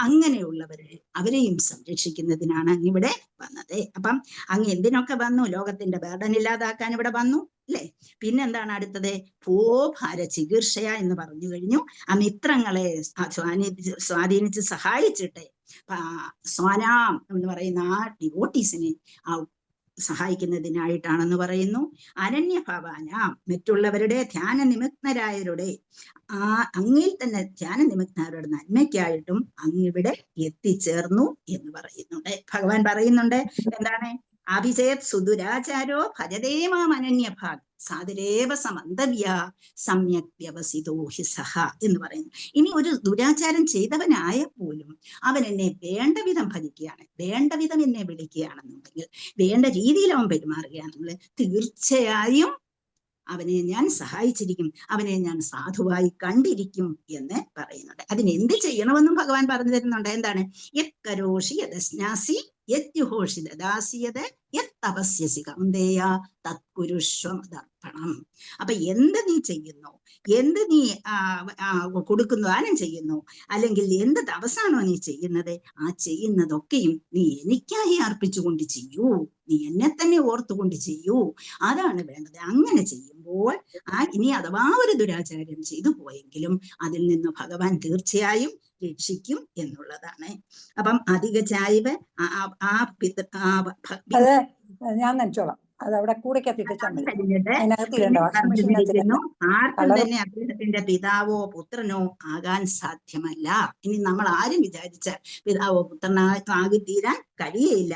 അങ്ങനെയുള്ളവരെ അവരെയും സംരക്ഷിക്കുന്നതിനാണ് അങ്ങിവിടെ വന്നത്. അപ്പം അങ്ങ് എന്തിനൊക്കെ വന്നു? ലോകത്തിന്റെ ബർഡൻ ഇല്ലാതാക്കാൻ ഇവിടെ വന്നു അല്ലെ? പിന്നെന്താണ് അടുത്തത്? ഭോഭാര ചികിത്സയ എന്ന് പറഞ്ഞു കഴിഞ്ഞു. ആ മിത്രങ്ങളെ സ്വാധീനിച്ച് സഹായിച്ചിട്ട് സ്വാനാം എന്ന് പറയുന്ന ആ ഡിവോട്ടീസിനെ സഹായിക്കുന്നതിനായിട്ടാണെന്ന് പറയുന്നു. അനന്യഭാവാന മറ്റുള്ളവരുടെ ധ്യാന നിമഗ്നരായവരുടെ അങ്ങിൽ തന്നെ ധ്യാന നിമഗ്നരുടെ നന്മയ്ക്കായിട്ടും അങ്ങിവിടെ എത്തിച്ചേർന്നു എന്ന് പറയുന്നുണ്ട്. ഭഗവാൻ പറയുന്നുണ്ട് എന്താണ്? അഭിചേത് സുദുരാചാരോ ഭജതേമാം അനന്യഭാഗ് സാധുരേവ സമന്തവ്യ സമ്യക് വ്യവസിതോ ഹി സഹ എന്ന് പറയുന്നു. ഇനി ഒരു ദുരാചാരം ചെയ്തവനായ പോലും അവൻ എന്നെ വേണ്ട വിധം ഭജിക്കുകയാണ്, വേണ്ട വിധം എന്നെ വിളിക്കുകയാണെന്നുണ്ടെങ്കിൽ, വേണ്ട രീതിയിൽ അവൻ പെരുമാറുകയാണെന്നുണ്ടെങ്കിൽ തീർച്ചയായും അവനെ ഞാൻ സഹായിച്ചിരിക്കും, അവനെ ഞാൻ സാധുവായി കണ്ടിരിക്കും എന്ന് പറയുന്നുണ്ട്. അതിനെന്ത് ചെയ്യണമെന്നും ഭഗവാൻ പറഞ്ഞു തരുന്നുണ്ട്. എന്താണ്? യത് കരോഷി യദസ്നാസി യദ്യുഹോഷി ദദാസിയത് യത്തപസ്യസി കൗന്ദേയ തത്കുരുഷ്വമദർപ്പണം. അപ്പൊ എന്ത് നീ ചെയ്യുന്നു, എന്ത് നീ കൊടുക്കുന്നു, ദാനം ചെയ്യുന്നു, അല്ലെങ്കിൽ എന്ത് തപസ്സാണോ നീ ചെയ്യുന്നത്, ആ ചെയ്യുന്നതൊക്കെയും നീ എനിക്കായി അർപ്പിച്ചുകൊണ്ട് ചെയ്യൂ, നീ എന്നെ തന്നെ ഓർത്തുകൊണ്ട് ചെയ്യൂ. അതാണ് വേണ്ടത്. അങ്ങനെ ചെയ്യുമ്പോൾ ഇനി അഥവാ ഒരു ദുരാചാരം ചെയ്തു പോയെങ്കിലും അതിൽ നിന്ന് ഭഗവാൻ തീർച്ചയായും രക്ഷിക്കും എന്നുള്ളതാണ്. അപ്പം അധിക ചായ്വ് ഞാൻ നനച്ചോളാം. അത് അവിടെ കൂടെ ആർക്കും തന്നെ അദ്ദേഹത്തിന്റെ പിതാവോ പുത്രനോ ആകാൻ സാധ്യമല്ല. ഇനി നമ്മൾ ആരും വിചാരിച്ച പിതാവോ പുത്രനാകി തീരാൻ കഴിയയില്ല.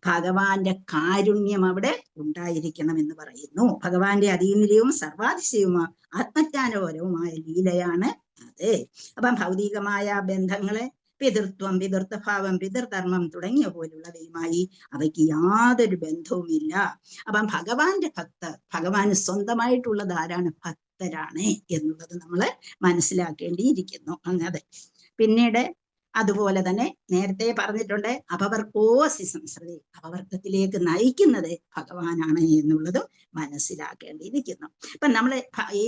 ഭഗവാന്റെ കാരുണ്യം അവിടെ ഉണ്ടായിരിക്കണം എന്ന് പറയുന്നു. ഭഗവാന്റെ അതീന്ദ്രിയവും സർവാതിശയവും ആത്മജ്ഞാനപരവുമായ ലീലയാണ് അത്. അപ്പം ഭൗതികമായ ബന്ധങ്ങളെ പിതൃത്വം, പിതൃത്വഭാവം, പിതൃധർമ്മം തുടങ്ങിയ പോലുള്ളവയുമായി അവയ്ക്ക് യാതൊരു ബന്ധവുമില്ല. അപ്പം ഭഗവാന്റെ ഭക്തർ, ഭഗവാന് സ്വന്തമായിട്ടുള്ളത് ആരാണ്? ഭക്തരാണ് എന്നുള്ളത് നമ്മൾ മനസ്സിലാക്കേണ്ടിയിരിക്കുന്നു. അങ്ങനെ പിന്നീട് അതുപോലെ തന്നെ നേരത്തെ പറഞ്ഞിട്ടുണ്ട്, അപവർക്കോസി സംസ്കൃതി, അപവർക്കത്തിലേക്ക് നയിക്കുന്നത് ഭഗവാനാണ് എന്നുള്ളതും മനസ്സിലാക്കേണ്ടിയിരിക്കുന്നു. ഇപ്പൊ നമ്മൾ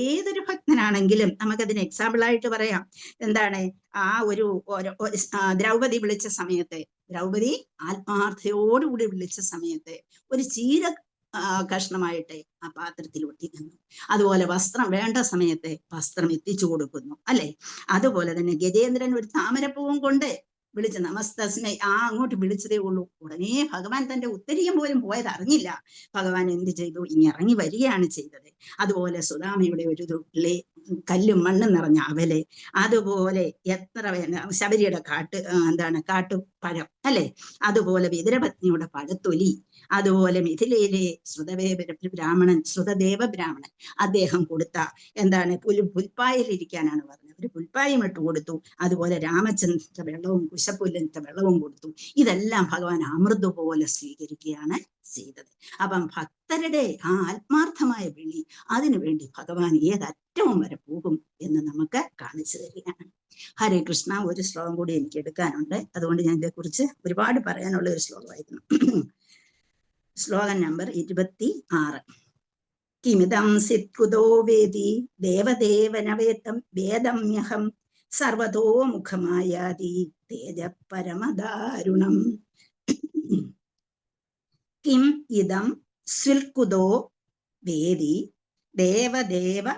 ഏതൊരു ഭക്തനാണെങ്കിലും നമുക്കതിന് എക്സാമ്പിൾ ആയിട്ട് പറയാം. എന്താണ്? ഒരു ദ്രൗപദി വിളിച്ച സമയത്ത്, ദ്രൗപദി ആത്മാർത്ഥതയോടുകൂടി വിളിച്ച സമയത്ത് ഒരു ചീര കഷ്ണമായിട്ട് ആ പാത്രത്തിൽ ഒട്ടി നിന്നു. അതുപോലെ വസ്ത്രം വേണ്ട സമയത്ത് വസ്ത്രം എത്തിച്ചു കൊടുക്കുന്നു അല്ലെ? അതുപോലെ തന്നെ ഗജേന്ദ്രൻ ഒരു താമരപ്പൂവും കൊണ്ട് വിളിച്ച് നമസ്തസ്മൈ അങ്ങോട്ട് വിളിച്ചതേ ഉള്ളൂ. ഉടനെ ഭഗവാൻ തന്റെ ഉത്തരീയം പോലും പോയത് അറിഞ്ഞില്ല. ഭഗവാൻ എന്ത് ചെയ്തു? ഇറങ്ങി വരികയാണ് ചെയ്തത്. അതുപോലെ സുദാമയുടെ ഒരു തുള്ളി കല്ലും മണ്ണും നിറഞ്ഞ അവല്, അതുപോലെ എത്ര ശബരിയുടെ കാട്ടുപഴം അല്ലെ, അതുപോലെ വിതുരപത്നിയുടെ പഴത്തൊലി, അതുപോലെ മിഥിലയിലെ ശ്രുതദേവ ബ്രാഹ്മണൻ അദ്ദേഹം കൊടുത്ത പുൽപ്പായിലിരിക്കാനാണ് പറഞ്ഞത്, ഒരു പുൽപ്പായും ഇട്ട് കൊടുത്തു. അതുപോലെ രാമചന്ദ്ര വെള്ളവും കുശപ്പുല്ലിന്റെ വെള്ളവും കൊടുത്തു. ഇതെല്ലാം ഭഗവാൻ അമൃത് പോലെ സ്വീകരിക്കുകയാണ് ചെയ്തത്. അപ്പം ഭക്തരുടെ ആ ആത്മാർത്ഥമായ വിളി, അതിനുവേണ്ടി ഭഗവാൻ ഏതറ്റവും വരെ പോകും എന്ന് നമുക്ക് കാണിച്ചു തരികയാണ്. ഹരേ കൃഷ്ണ. ഒരു ശ്ലോകം കൂടി എനിക്ക് എടുക്കാനുണ്ട്, അതുകൊണ്ട് ഞാൻ ഇതേക്കുറിച്ച് ഒരുപാട് പറയാനുള്ള ഒരു ശ്ലോകമായിരുന്നു. ശ്ലോകം നമ്പർ 26. കിമിതം സിത്കുതോ വേദി ദേവദേവനവേദം വേദമ്യഹം സർവതോ മുഖമായാതി തേജ പരമദാരുണം. കിം ഇദം സ്വിൽകുതോ വേദി ദേവദേവ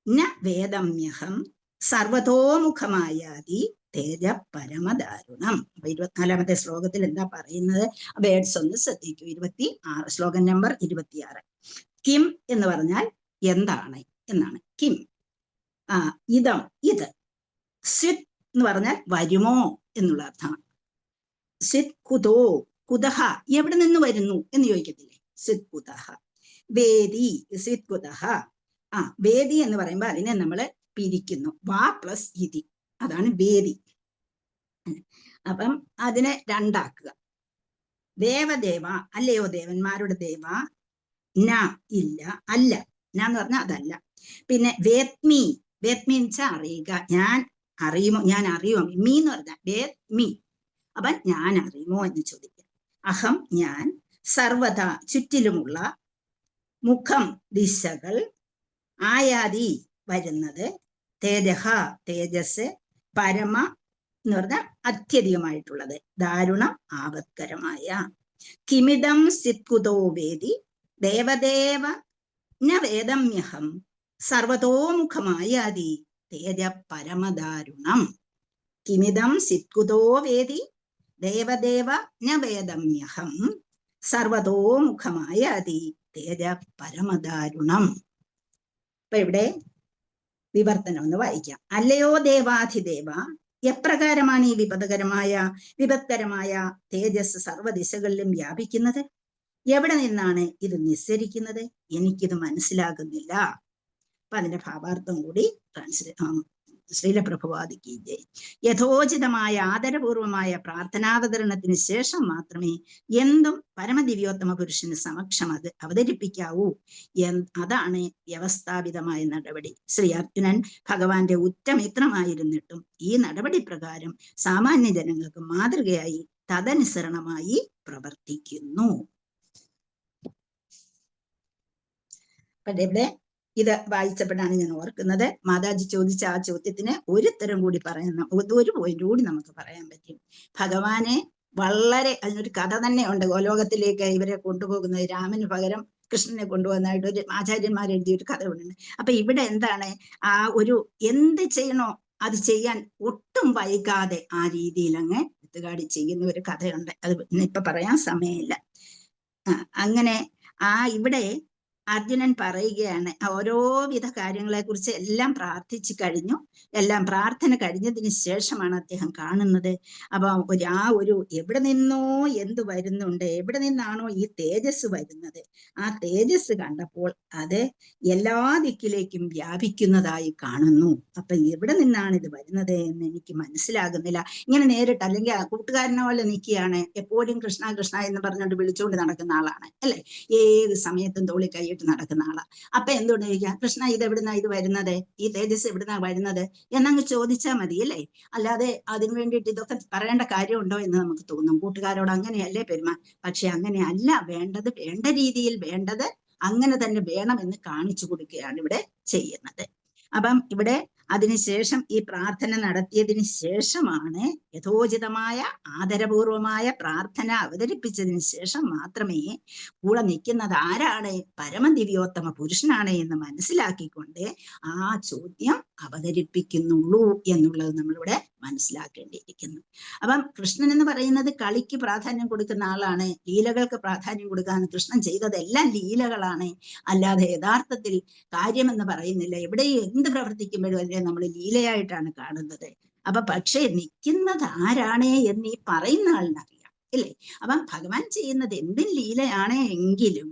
ന വേദമ്യഹം സർവതോമുഖമായാതി തേജ പരമദാരുണം. അപ്പൊ 24ാമത്തെ ശ്ലോകത്തിൽ എന്താ പറയുന്നത്? വേർഡ്സ് ഒന്ന് ശ്രദ്ധിക്കൂ. 26 ശ്ലോകം നമ്പർ 26. കിം എന്ന് പറഞ്ഞാൽ എന്താണ് എന്നാണ്. കിം ഇതം ഇത്. സ്വിത് എന്ന് പറഞ്ഞാൽ വരുമോ എന്നുള്ള അർത്ഥമാണ്. സ്വിത് കുതോ കുതഹ എവിടെ നിന്ന് വരുന്നു എന്ന് ചോദിക്കത്തില്ലേ? സ്വിത് കുതഹ. വേദി സ്വിത് കുതഹ. വേദി എന്ന് പറയുമ്പോൾ അതിനെ നമ്മൾ പിരിക്കുന്നു. വാ പ്ലസ് ഇതി, അതാണ് വേദി. അപ്പം അതിനെ രണ്ടാക്കുക. ദേവദേവ അല്ലയോ ദേവന്മാരുടെ ദേവ, ന ഇല്ല, അല്ല, ന എന്ന് പറഞ്ഞാൽ അതല്ല. പിന്നെ വേത്മി, വേത്മി എന്ന് വെച്ചാൽ അറിയുക, ഞാൻ അറിയുമോ, ഞാൻ അറിയുമോ. മീ എന്ന് പറഞ്ഞാൽ വേത്മി, അപ്പൊ ഞാൻ അറിയുമോ എന്ന് ചോദിക്കുക. അഹം ഞാൻ, സർവത ചുറ്റിലുമുള്ള, മുഖം ദിശകൾ, ആയാതി വരുന്നത്, തേജഹ തേജസ്, പരമ എന്ന് പറഞ്ഞാൽ അത്യധികമായിട്ടുള്ളത്, ദാരുണം ആപത്കരമായ. കിമിതം സിത്കുതോ വേദി ദേവദേവ ന വേദമ്യഹം സർവതോമുഖമായാതി തേജ പരമദാരുണം. കിമിതം സിത്കുതോ വേദി ദേവദേവ ന വേദമ്യഹം സർവതോമുഖമായാതി തേജ പരമദാരുണം. അപ്പൊ ഇവിടെ വിവർത്തനം ഒന്ന് വായിക്കാം. അല്ലയോ ദേവാധിദേവ, എപ്രകാരമാണ് ഈ വിപത്കരമായ തേജസ് സർവ്വദിശകളിലും വ്യാപിക്കുന്നത്? എവിടെ നിന്നാണ് ഇത് നിസ്സരിക്കുന്നത്? എനിക്കിത് മനസ്സിലാകുന്നില്ല. അപ്പൊ അതിന്റെ ഭാവാർത്ഥം കൂടി ശ്രീല പ്രഭുവാദിക്ക് ജയ്. യഥോചിതമായ ആദരപൂർവമായ പ്രാർത്ഥനാവതരണത്തിന് ശേഷം മാത്രമേ എന്തും പരമദിവ്യോത്തമ പുരുഷന് സമക്ഷം അത് അവതരിപ്പിക്കാവൂ. അതാണ് വ്യവസ്ഥാപിതമായ നടപടി. ശ്രീ അർജുനൻ ഭഗവാന്റെ ഉറ്റമിത്രമായിരുന്നിട്ടും ഈ നടപടി പ്രകാരം സാമാന്യ ജനങ്ങൾക്ക് മാതൃകയായി തദനുസരണമായി പ്രവർത്തിക്കുന്നു. ഇവിടെ ഇത് വായിച്ചപ്പോഴാണ് ഞാൻ ഓർക്കുന്നത്, മാതാജി ചോദിച്ച ആ ചോദ്യത്തിന് ഒരുത്തരം കൂടി പറയുന്ന ഒരു പോയിന്റ് കൂടി നമുക്ക് പറയാൻ പറ്റും. ഭഗവാനെ വളരെ, അതിനൊരു കഥ തന്നെ ഉണ്ട്. ഗോലോകത്തിലേക്ക് ഇവരെ കൊണ്ടുപോകുന്നത്, രാമന് പകരം കൃഷ്ണനെ കൊണ്ടുപോകുന്നതായിട്ട് ഒരു ആചാര്യന്മാർ എഴുതിയൊരു കഥ ഉണ്ട്. അപ്പൊ ഇവിടെ എന്താണ്, ആ ഒരു എന്ത് ചെയ്യണോ അത് ചെയ്യാൻ ഒട്ടും വൈകാതെ ആ രീതിയിൽ അങ്ങ് എത്തുകാടി ചെയ്യുന്ന ഒരു കഥയുണ്ട്. അത് ഇപ്പൊ പറയാൻ സമയമില്ല. അങ്ങനെ ഇവിടെ അർജുനൻ പറയുകയാണ്, ഓരോവിധ കാര്യങ്ങളെ കുറിച്ച് എല്ലാം പ്രാർത്ഥിച്ചു കഴിഞ്ഞു. എല്ലാം പ്രാർത്ഥന കഴിഞ്ഞതിന് ശേഷമാണ് അദ്ദേഹം കാണുന്നത്. അപ്പൊ ഒരു എവിടെ നിന്നോ എന്ത് വരുന്നുണ്ട്, എവിടെ നിന്നാണോ ഈ തേജസ് വരുന്നത്, ആ തേജസ് കണ്ടപ്പോൾ അത് എല്ലാ ദിക്കിലേക്കും വ്യാപിക്കുന്നതായി കാണുന്നു. അപ്പൊ എവിടെ നിന്നാണ് ഇത് വരുന്നത് എന്ന് എനിക്ക് മനസ്സിലാകുന്നില്ല. ഇങ്ങനെ നേരിട്ട്, അല്ലെങ്കിൽ കൂട്ടുകാരനെ പോലെ നിൽക്കുകയാണ്, എപ്പോഴും കൃഷ്ണ കൃഷ്ണ എന്ന് പറഞ്ഞുകൊണ്ട് വിളിച്ചുകൊണ്ട് നടക്കുന്ന ആളാണ് അല്ലെ, ഏത് സമയത്തും തോളി കൈയിട്ട് നടക്കുന്ന ആളാ. അപ്പൊ എന്തുകൊണ്ട് ചോദിക്കാം, കൃഷ്ണ ഇത് എവിടുന്നാ ഇത് വരുന്നത്, ഈ തേജസ് എവിടുന്നാ വരുന്നത് എന്നങ്ങ് ചോദിച്ചാൽ മതി അല്ലേ. അല്ലാതെ അതിനു വേണ്ടിയിട്ട് ഇതൊക്കെ പറയേണ്ട കാര്യമുണ്ടോ എന്ന് നമുക്ക് തോന്നും. കൂട്ടുകാരോട് അങ്ങനെയല്ലേ പക്ഷെ അങ്ങനെയല്ല വേണ്ടത്. വേണ്ട രീതിയിൽ വേണ്ടത് അങ്ങനെ തന്നെ വേണമെന്ന് കാണിച്ചു കൊടുക്കുകയാണ് ഇവിടെ ചെയ്യുന്നത്. അപ്പം ഇവിടെ അതിനുശേഷം ഈ പ്രാർത്ഥന നടത്തിയതിന് ശേഷമാണ് യഥോചിതമായ ആദരപൂർവമായ പ്രാർത്ഥന അവതരിപ്പിച്ചതിന് ശേഷം മാത്രമേ കൂടെ നിൽക്കുന്നത് ആരാണ്, പരമദിവ്യോത്തമ പുരുഷനാണ് എന്ന് മനസ്സിലാക്കിക്കൊണ്ട് ആ ചോദ്യം അവതരിപ്പിക്കുന്നുള്ളൂ എന്നുള്ളത് നമ്മളിവിടെ മനസ്സിലാക്കേണ്ടിയിരിക്കുന്നു. അപ്പം കൃഷ്ണൻ എന്ന് പറയുന്നത് കളിക്ക് പ്രാധാന്യം കൊടുക്കുന്ന ആളാണ്, ലീലകൾക്ക് പ്രാധാന്യം കൊടുക്കാന്ന്. കൃഷ്ണൻ ചെയ്തതെല്ലാം ലീലകളാണ്, അല്ലാതെ യഥാർത്ഥത്തിൽ കാര്യമെന്ന് പറയുന്നില്ല. എവിടെയും എന്ത് പ്രവർത്തിക്കുമ്പോഴും അതിനെ നമ്മൾ ലീലയായിട്ടാണ് കാണുന്നത്. അപ്പൊ പക്ഷേ നിൽക്കുന്നത് ആരാണ് എന്ന് ഈ പറയുന്ന ആളിനറിയാം ഇല്ലേ. അപ്പം ഭഗവാൻ ചെയ്യുന്നത് എന്തും ലീലയാണ് എങ്കിലും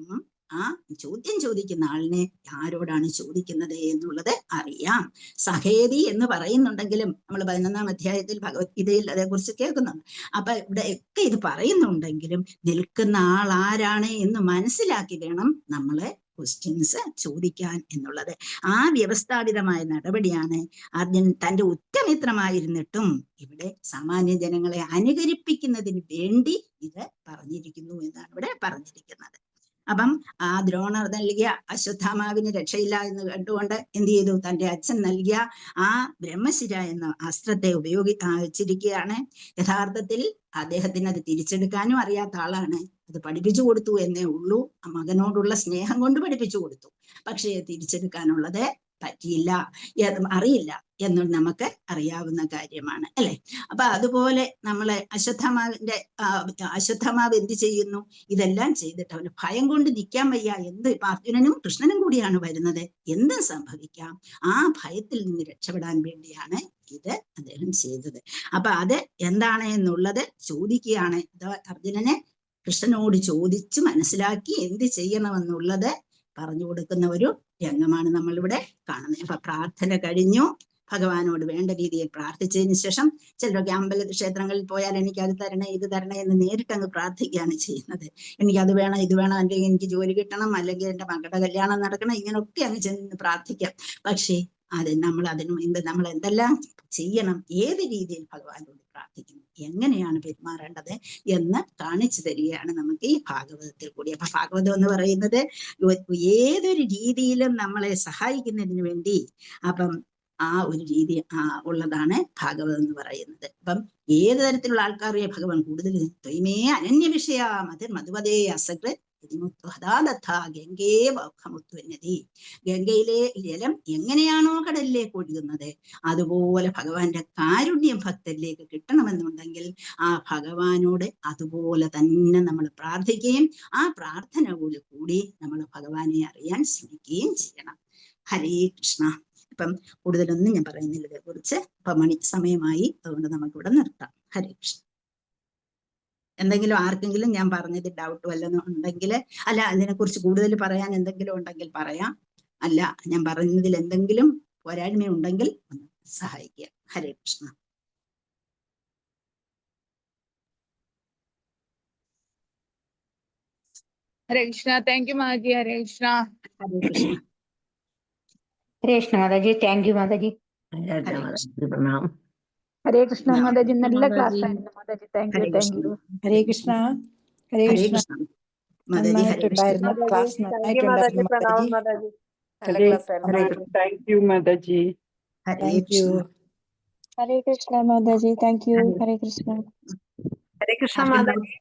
ആ ചോദ്യം ചോദിക്കുന്ന ആളിനെ ആരോടാണ് ചോദിക്കുന്നത് എന്നുള്ളത് അറിയാം. സഹേതി എന്ന് പറയുന്നുണ്ടെങ്കിലും നമ്മൾ 11ാം അധ്യായത്തിൽ ഭഗവത്ഗീതയിൽ അതേക്കുറിച്ച് കേൾക്കുന്നുണ്ട്. അപ്പൊ ഇവിടെ ഒക്കെ ഇത് പറയുന്നുണ്ടെങ്കിലും നിൽക്കുന്ന ആൾ ആരാണ് എന്ന് മനസ്സിലാക്കി വേണം നമ്മള് ക്വസ്റ്റ്യൻസ് ചോദിക്കാൻ എന്നുള്ളത്. ആ വ്യവസ്ഥാപിതമായ നടപടിയാണ് അർജുനൻ തന്റെ ഉറ്റമിത്രമായിരുന്നിട്ടും ഇവിടെ സാമാന്യ ജനങ്ങളെ അനുകരിപ്പിക്കുന്നതിന് വേണ്ടി ഇത് പറഞ്ഞിരിക്കുന്നു എന്നാണ് ഇവിടെ പറഞ്ഞിരിക്കുന്നത്. അപ്പം ആ ദ്രോണർ നൽകിയ അശ്വത്ഥാമാവിന് രക്ഷയില്ല എന്ന് കണ്ടുകൊണ്ട് എന്ത് ചെയ്തു? തന്റെ അച്ഛൻ നൽകിയ ആ ബ്രഹ്മശിര എന്ന അസ്ത്രത്തെ വെച്ചിരിക്കുകയാണ്. യഥാർത്ഥത്തിൽ അദ്ദേഹത്തിന് അത് തിരിച്ചെടുക്കാനും അറിയാത്ത ആളാണ്. അത് പഠിപ്പിച്ചു കൊടുത്തു എന്നേ ഉള്ളൂ. ആ മകനോടുള്ള സ്നേഹം കൊണ്ട് പഠിപ്പിച്ചു കൊടുത്തു. പക്ഷേ തിരിച്ചെടുക്കാനുള്ളത് പറ്റിയില്ല, അറിയില്ല എന്നും നമുക്ക് അറിയാവുന്ന കാര്യമാണ്, അല്ലെ? അപ്പൊ അതുപോലെ നമ്മളെ അശ്വത്ഥമാവ് എന്ത് ചെയ്യുന്നു? ഇതെല്ലാം ചെയ്തിട്ട് അവന് ഭയം കൊണ്ട് നിൽക്കാൻ വയ്യ. എന്ത് ഇപ്പൊ അർജുനനും കൃഷ്ണനും കൂടിയാണ് വരുന്നത്, എന്തും സംഭവിക്കാം. ആ ഭയത്തിൽ നിന്ന് രക്ഷപ്പെടാൻ വേണ്ടിയാണ് ഇത് അദ്ദേഹം ചെയ്തത്. അപ്പൊ അത് എന്താണ് എന്നുള്ളത് ചോദിക്കുകയാണ്. അർജുനനെ കൃഷ്ണനോട് ചോദിച്ച് മനസ്സിലാക്കി എന്ത് ചെയ്യണമെന്നുള്ളത് പറഞ്ഞു കൊടുക്കുന്ന ഒരു രംഗമാണ് നമ്മളിവിടെ കാണുന്നത്. അപ്പൊ പ്രാർത്ഥന കഴിഞ്ഞു. ഭഗവാനോട് വേണ്ട രീതിയിൽ പ്രാർത്ഥിച്ചതിന് ശേഷം ചിലരൊക്കെ ക്ഷേത്രങ്ങളിൽ പോയാൽ എനിക്ക് അത് തരണേ ഇത് തരണേ എന്ന് നേരിട്ട് അങ്ങ് പ്രാർത്ഥിക്കുകയാണ് ചെയ്യുന്നത്. എനിക്ക് അത് വേണം ഇത് വേണം, അല്ലെങ്കിൽ എനിക്ക് ജോലി കിട്ടണം, അല്ലെങ്കിൽ എൻ്റെ മകളുടെ കല്യാണം നടക്കണം, ഇങ്ങനെയൊക്കെ അങ്ങ് ചെന്ന് പ്രാർത്ഥിക്കാം. പക്ഷേ അതിനു മുൻപ് നമ്മൾ എന്തെല്ലാം ചെയ്യണം, ഏത് രീതിയിൽ ഭഗവാനോട് പ്രാർത്ഥിക്കണം, എങ്ങനെയാണ് പെരുമാറേണ്ടത് എന്ന് കാണിച്ചു തരികയാണ് നമുക്ക് ഈ ഭാഗവതത്തിൽ കൂടി. അപ്പൊ ഭാഗവതം എന്ന് പറയുന്നത് ഏതൊരു രീതിയിലും നമ്മളെ സഹായിക്കുന്നതിന് വേണ്ടി അപ്പം ആ ഒരു രീതി ഉള്ളതാണ് ഭാഗവതം എന്ന് പറയുന്നത്. അപ്പം ഏത് തരത്തിലുള്ള ആൾക്കാരെ ഭഗവാൻ കൂടുതൽ ത്വയ്മേ അനന്യ വിഷയ മധുവതേ അസകൃ ഗംഗേ വൗഖമുത്വന്നതി. ഗംഗയിലെ ജലം എങ്ങനെയാണോ കടലിലേക്ക് ഒഴുകുന്നത്, അതുപോലെ ഭഗവാന്റെ കാരുണ്യം ഭക്തരിലേക്ക് കിട്ടണമെന്നുണ്ടെങ്കിൽ ആ ഭഗവാനോട് അതുപോലെ തന്നെ നമ്മൾ പ്രാർത്ഥിക്കുകയും ആ പ്രാർത്ഥനയോട് കൂടി നമ്മൾ ഭഗവാനെ അറിയാൻ ശ്രമിക്കുകയും ചെയ്യണം. ഹരേ കൃഷ്ണ. ഇപ്പം കൂടുതലൊന്നും ഞാൻ പറയുന്നില്ല ഇതേക്കുറിച്ച്. ഇപ്പൊ സമയമായി, അതുകൊണ്ട് നമുക്കിവിടെ നിർത്താം. ഹരേ കൃഷ്ണ. എന്തെങ്കിലും ആർക്കെങ്കിലും ഞാൻ പറഞ്ഞത് ഡൗട്ട് വല്ലതും ഉണ്ടെങ്കിൽ, അല്ല അതിനെക്കുറിച്ച് കൂടുതൽ പറയാൻ എന്തെങ്കിലും ഉണ്ടെങ്കിൽ പറയാം. അല്ല ഞാൻ പറഞ്ഞതിൽ എന്തെങ്കിലും പോരായ്മ ഉണ്ടെങ്കിൽ ഒന്ന് സഹായിക്കുക. Hare Krishna. Hare Krishna. Thank you Mataji. Hare Krishna. Hare Krishna. Hare Krishna Mataji. Thank you Mataji. പ്രണാം. ഹരേ കൃഷ്ണ മാതാജി. നല്ല ക്ലാസ് ആയിരുന്നു Mataji. Thank you, thank you. Hare Krishna. Hare Hare Krishna. Krishna Mataji. Hare Krishna. നന്നായിട്ടുണ്ടായിരുന്നു ക്ലാസ്, നന്നായിട്ടുണ്ടായിരുന്നു മാതാജി. നല്ല ക്ലാസ് ആയിരുന്നു. Thank you Mataji. Hare thank you. Krishna. Hare Krishna Mataji. Thank you. Hare Krishna. Hare Krishna Mataji.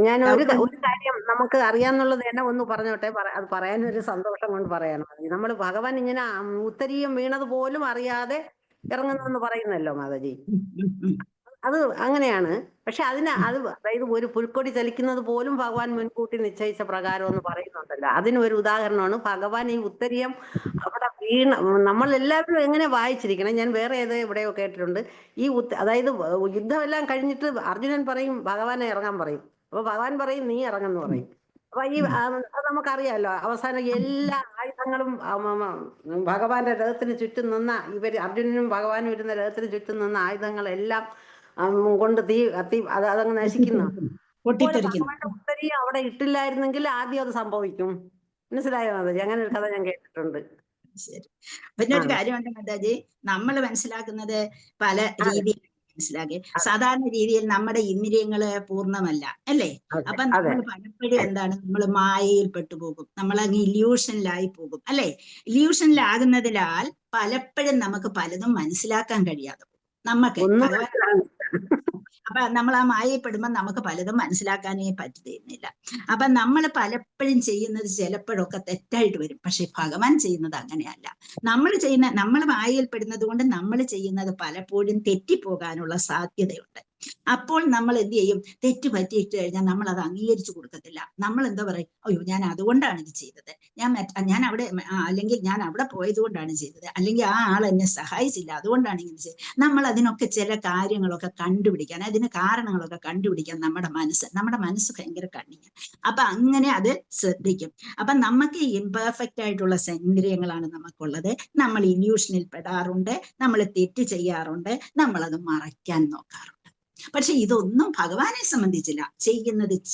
ഞാൻ ഒരു കാര്യം നമുക്ക് അറിയാന്നുള്ളത് തന്നെ ഒന്ന് പറഞ്ഞോട്ടെ. അത് പറയാനൊരു സന്തോഷം കൊണ്ട് പറയണം. നമ്മൾ ഭഗവാൻ ഇങ്ങനെ ഉത്തരീയം വീണത് പോലും അറിയാതെ ഇറങ്ങുന്നെന്ന് പറയുന്നല്ലോ മാതാജി. അത് അങ്ങനെയാണ്. പക്ഷെ അതായത് ഒരു പുൽക്കൊടി ചലിക്കുന്നത് പോലും ഭഗവാൻ മുൻകൂട്ടി നിശ്ചയിച്ച പ്രകാരം എന്ന് പറയുന്നുണ്ടല്ലോ. അതിന് ഒരു ഉദാഹരണമാണ് ഭഗവാൻ ഈ ഉത്തരീയം അവിടെ നമ്മൾ എല്ലാവരും എങ്ങനെ വായിച്ചിരിക്കണം. ഞാൻ വേറെ എവിടെയോ കേട്ടിട്ടുണ്ട്. അതായത് യുദ്ധമെല്ലാം കഴിഞ്ഞിട്ട് അർജുനൻ പറയും ഭഗവാനെ ഇറങ്ങാൻ പറയും. അപ്പൊ ഭഗവാൻ പറയും നീ ഇറങ്ങെന്ന് പറയും. അപ്പൊ അത് നമുക്കറിയാമല്ലോ. അവസാനം എല്ലാ ആയുധങ്ങളും ഭഗവാന്റെ രഥത്തിന് ചുറ്റും നിന്ന അർജുനനും ഭഗവാനും ഇരുന്ന രഥത്തിന് ചുറ്റും നിന്ന ആയുധങ്ങളെല്ലാം കൊണ്ട് അതങ്ങ് നശിക്കുന്നു. ഭഗവാന്റെ ഉത്തരീയം അവിടെ ഇട്ടില്ലായിരുന്നെങ്കിൽ ആദ്യം അത് സംഭവിക്കും. മനസ്സിലായോ മാതാജി? അങ്ങനെ ഒരു കഥ ഞാൻ കേട്ടിട്ടുണ്ട്. ശരി. പിന്നെ ഒരു കാര്യമുണ്ട് മാതാജി, നമ്മൾ മനസ്സിലാക്കുന്നത് പല രീതിയിൽ മനസ്സിലാക്കി. സാധാരണ രീതിയിൽ നമ്മുടെ ഇന്ദ്രിയങ്ങള് പൂർണ്ണമല്ല, അല്ലേ? അപ്പൊ നമ്മൾ പലപ്പോഴും എന്താണ്, നമ്മൾ മായയിൽ പെട്ടുപോകും, നമ്മൾ അങ്ങ് ഇല്യൂഷനിലായി പോകും, അല്ലെ? ഇല്യൂഷനിലാകുന്നതിനാൽ പലപ്പോഴും നമുക്ക് പലതും മനസ്സിലാക്കാൻ കഴിയാതെ നമുക്ക് അപ്പൊ നമ്മൾ ആ മായപ്പെടുമ്പോൾ നമുക്ക് പലതും മനസ്സിലാക്കാനേ പറ്റുന്നില്ല. അപ്പൊ നമ്മൾ പലപ്പോഴും ചെയ്യുന്നത് ചിലപ്പോഴൊക്കെ തെറ്റായിട്ട് വരും. പക്ഷെ ഭഗവാൻ ചെയ്യുന്നത് അങ്ങനെയല്ല. നമ്മൾ മായയിൽപ്പെടുന്നത് കൊണ്ട് നമ്മൾ ചെയ്യുന്നത് പലപ്പോഴും തെറ്റിപ്പോകാനുള്ള സാധ്യതയുണ്ട്. അപ്പോൾ നമ്മൾ എന്ത് ചെയ്യും? തെറ്റ് പറ്റിയിട്ട് കഴിഞ്ഞാൽ നമ്മൾ അത് അംഗീകരിച്ചു കൊടുക്കത്തില്ല. നമ്മൾ എന്താ പറയും, അയ്യോ ഞാൻ അതുകൊണ്ടാണ് ഇത് ചെയ്തത്, ഞാൻ അവിടെ അല്ലെങ്കിൽ ഞാൻ അവിടെ പോയത് കൊണ്ടാണ് ചെയ്തത്, അല്ലെങ്കിൽ ആ ആൾ എന്നെ സഹായിച്ചില്ല അതുകൊണ്ടാണ് ഇങ്ങനെ ചെയ്തത്. നമ്മൾ അതിനൊക്കെ ചില കാര്യങ്ങളൊക്കെ കണ്ടുപിടിക്കാൻ, അതിന് കാരണങ്ങളൊക്കെ കണ്ടുപിടിക്കാൻ നമ്മുടെ മനസ്സ് ഭയങ്കര കണ്ണിങ്. അപ്പൊ അങ്ങനെ അത് ശ്രദ്ധിക്കും. അപ്പൊ നമുക്ക് ഇംപെർഫെക്റ്റ് ആയിട്ടുള്ള ഇന്ദ്രിയങ്ങളാണ് നമുക്കുള്ളത്. നമ്മൾ ഇല്യൂഷനിൽ പെടാറുണ്ട്, നമ്മൾ തെറ്റ് ചെയ്യാറുണ്ട്, നമ്മളത് മറയ്ക്കാൻ നോക്കാറുണ്ട്. പക്ഷെ ഇതൊന്നും ഭഗവാനെ സംബന്ധിച്ചില്ല.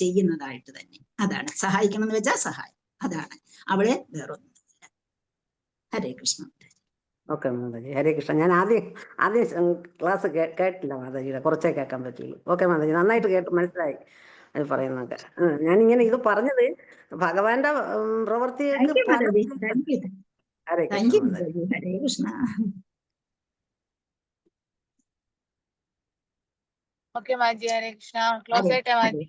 ചെയ്യുന്നതായിട്ട് തന്നെ. അതാണ് സഹായിക്കണം എന്ന് വെച്ചാൽ സഹായം. അതാണ് അവിടെ വേറൊന്നുമില്ല. ഹരേ കൃഷ്ണ. ഓക്കെ മാതാജി. ഹരേ കൃഷ്ണ. ഞാൻ ആദ്യം ക്ലാസ് കേട്ടില്ല മാതാജിയുടെ, കുറച്ചേ കേൾക്കാൻ പറ്റുള്ളൂ. ഓക്കെ മാതാജി, നന്നായിട്ട് കേട്ട് മനസ്സിലായി. അത് പറയുന്നൊക്കെ. ഞാനിങ്ങനെ ഇത് പറഞ്ഞത് ഭഗവാന്റെ പ്രവൃത്തികൾക്ക് താങ്ക് യു ഫലം. Mataji, thank you, Hare thank you Krishna Mataji. Mataji, Hare Krishna. Okay Maji, Hare Krishna. Close ചെയ്യട്ടെ മാജി.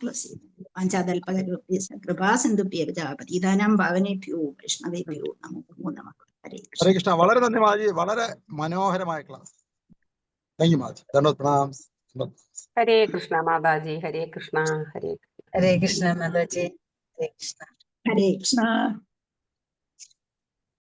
ക്ലോസ് ചെയ്തു. വാഞ്ചാതൽപതരുഭ്യഃ കൃപാ സിന്ധുഭ്യഃ ച പതിതാനാം പാവനേഭ്യോ വൈഷ്ണവേഭ്യോ നമോ നമഃ. ഹരേ കൃഷ്ണ. ഹരേ കൃഷ്ണ. വളരെ നന്ദി മാജി, വളരെ മനോഹരമായ ക്ലാസ്. Thank you Maji. പ്രണാം. ഹരേ കൃഷ്ണ മാതാജി, ഹരേ കൃഷ്ണ, ഹരേ ഹരേ കൃഷ്ണ മാതാജി, ഹരേ കൃഷ്ണ. ഹരേ കൃഷ്ണ.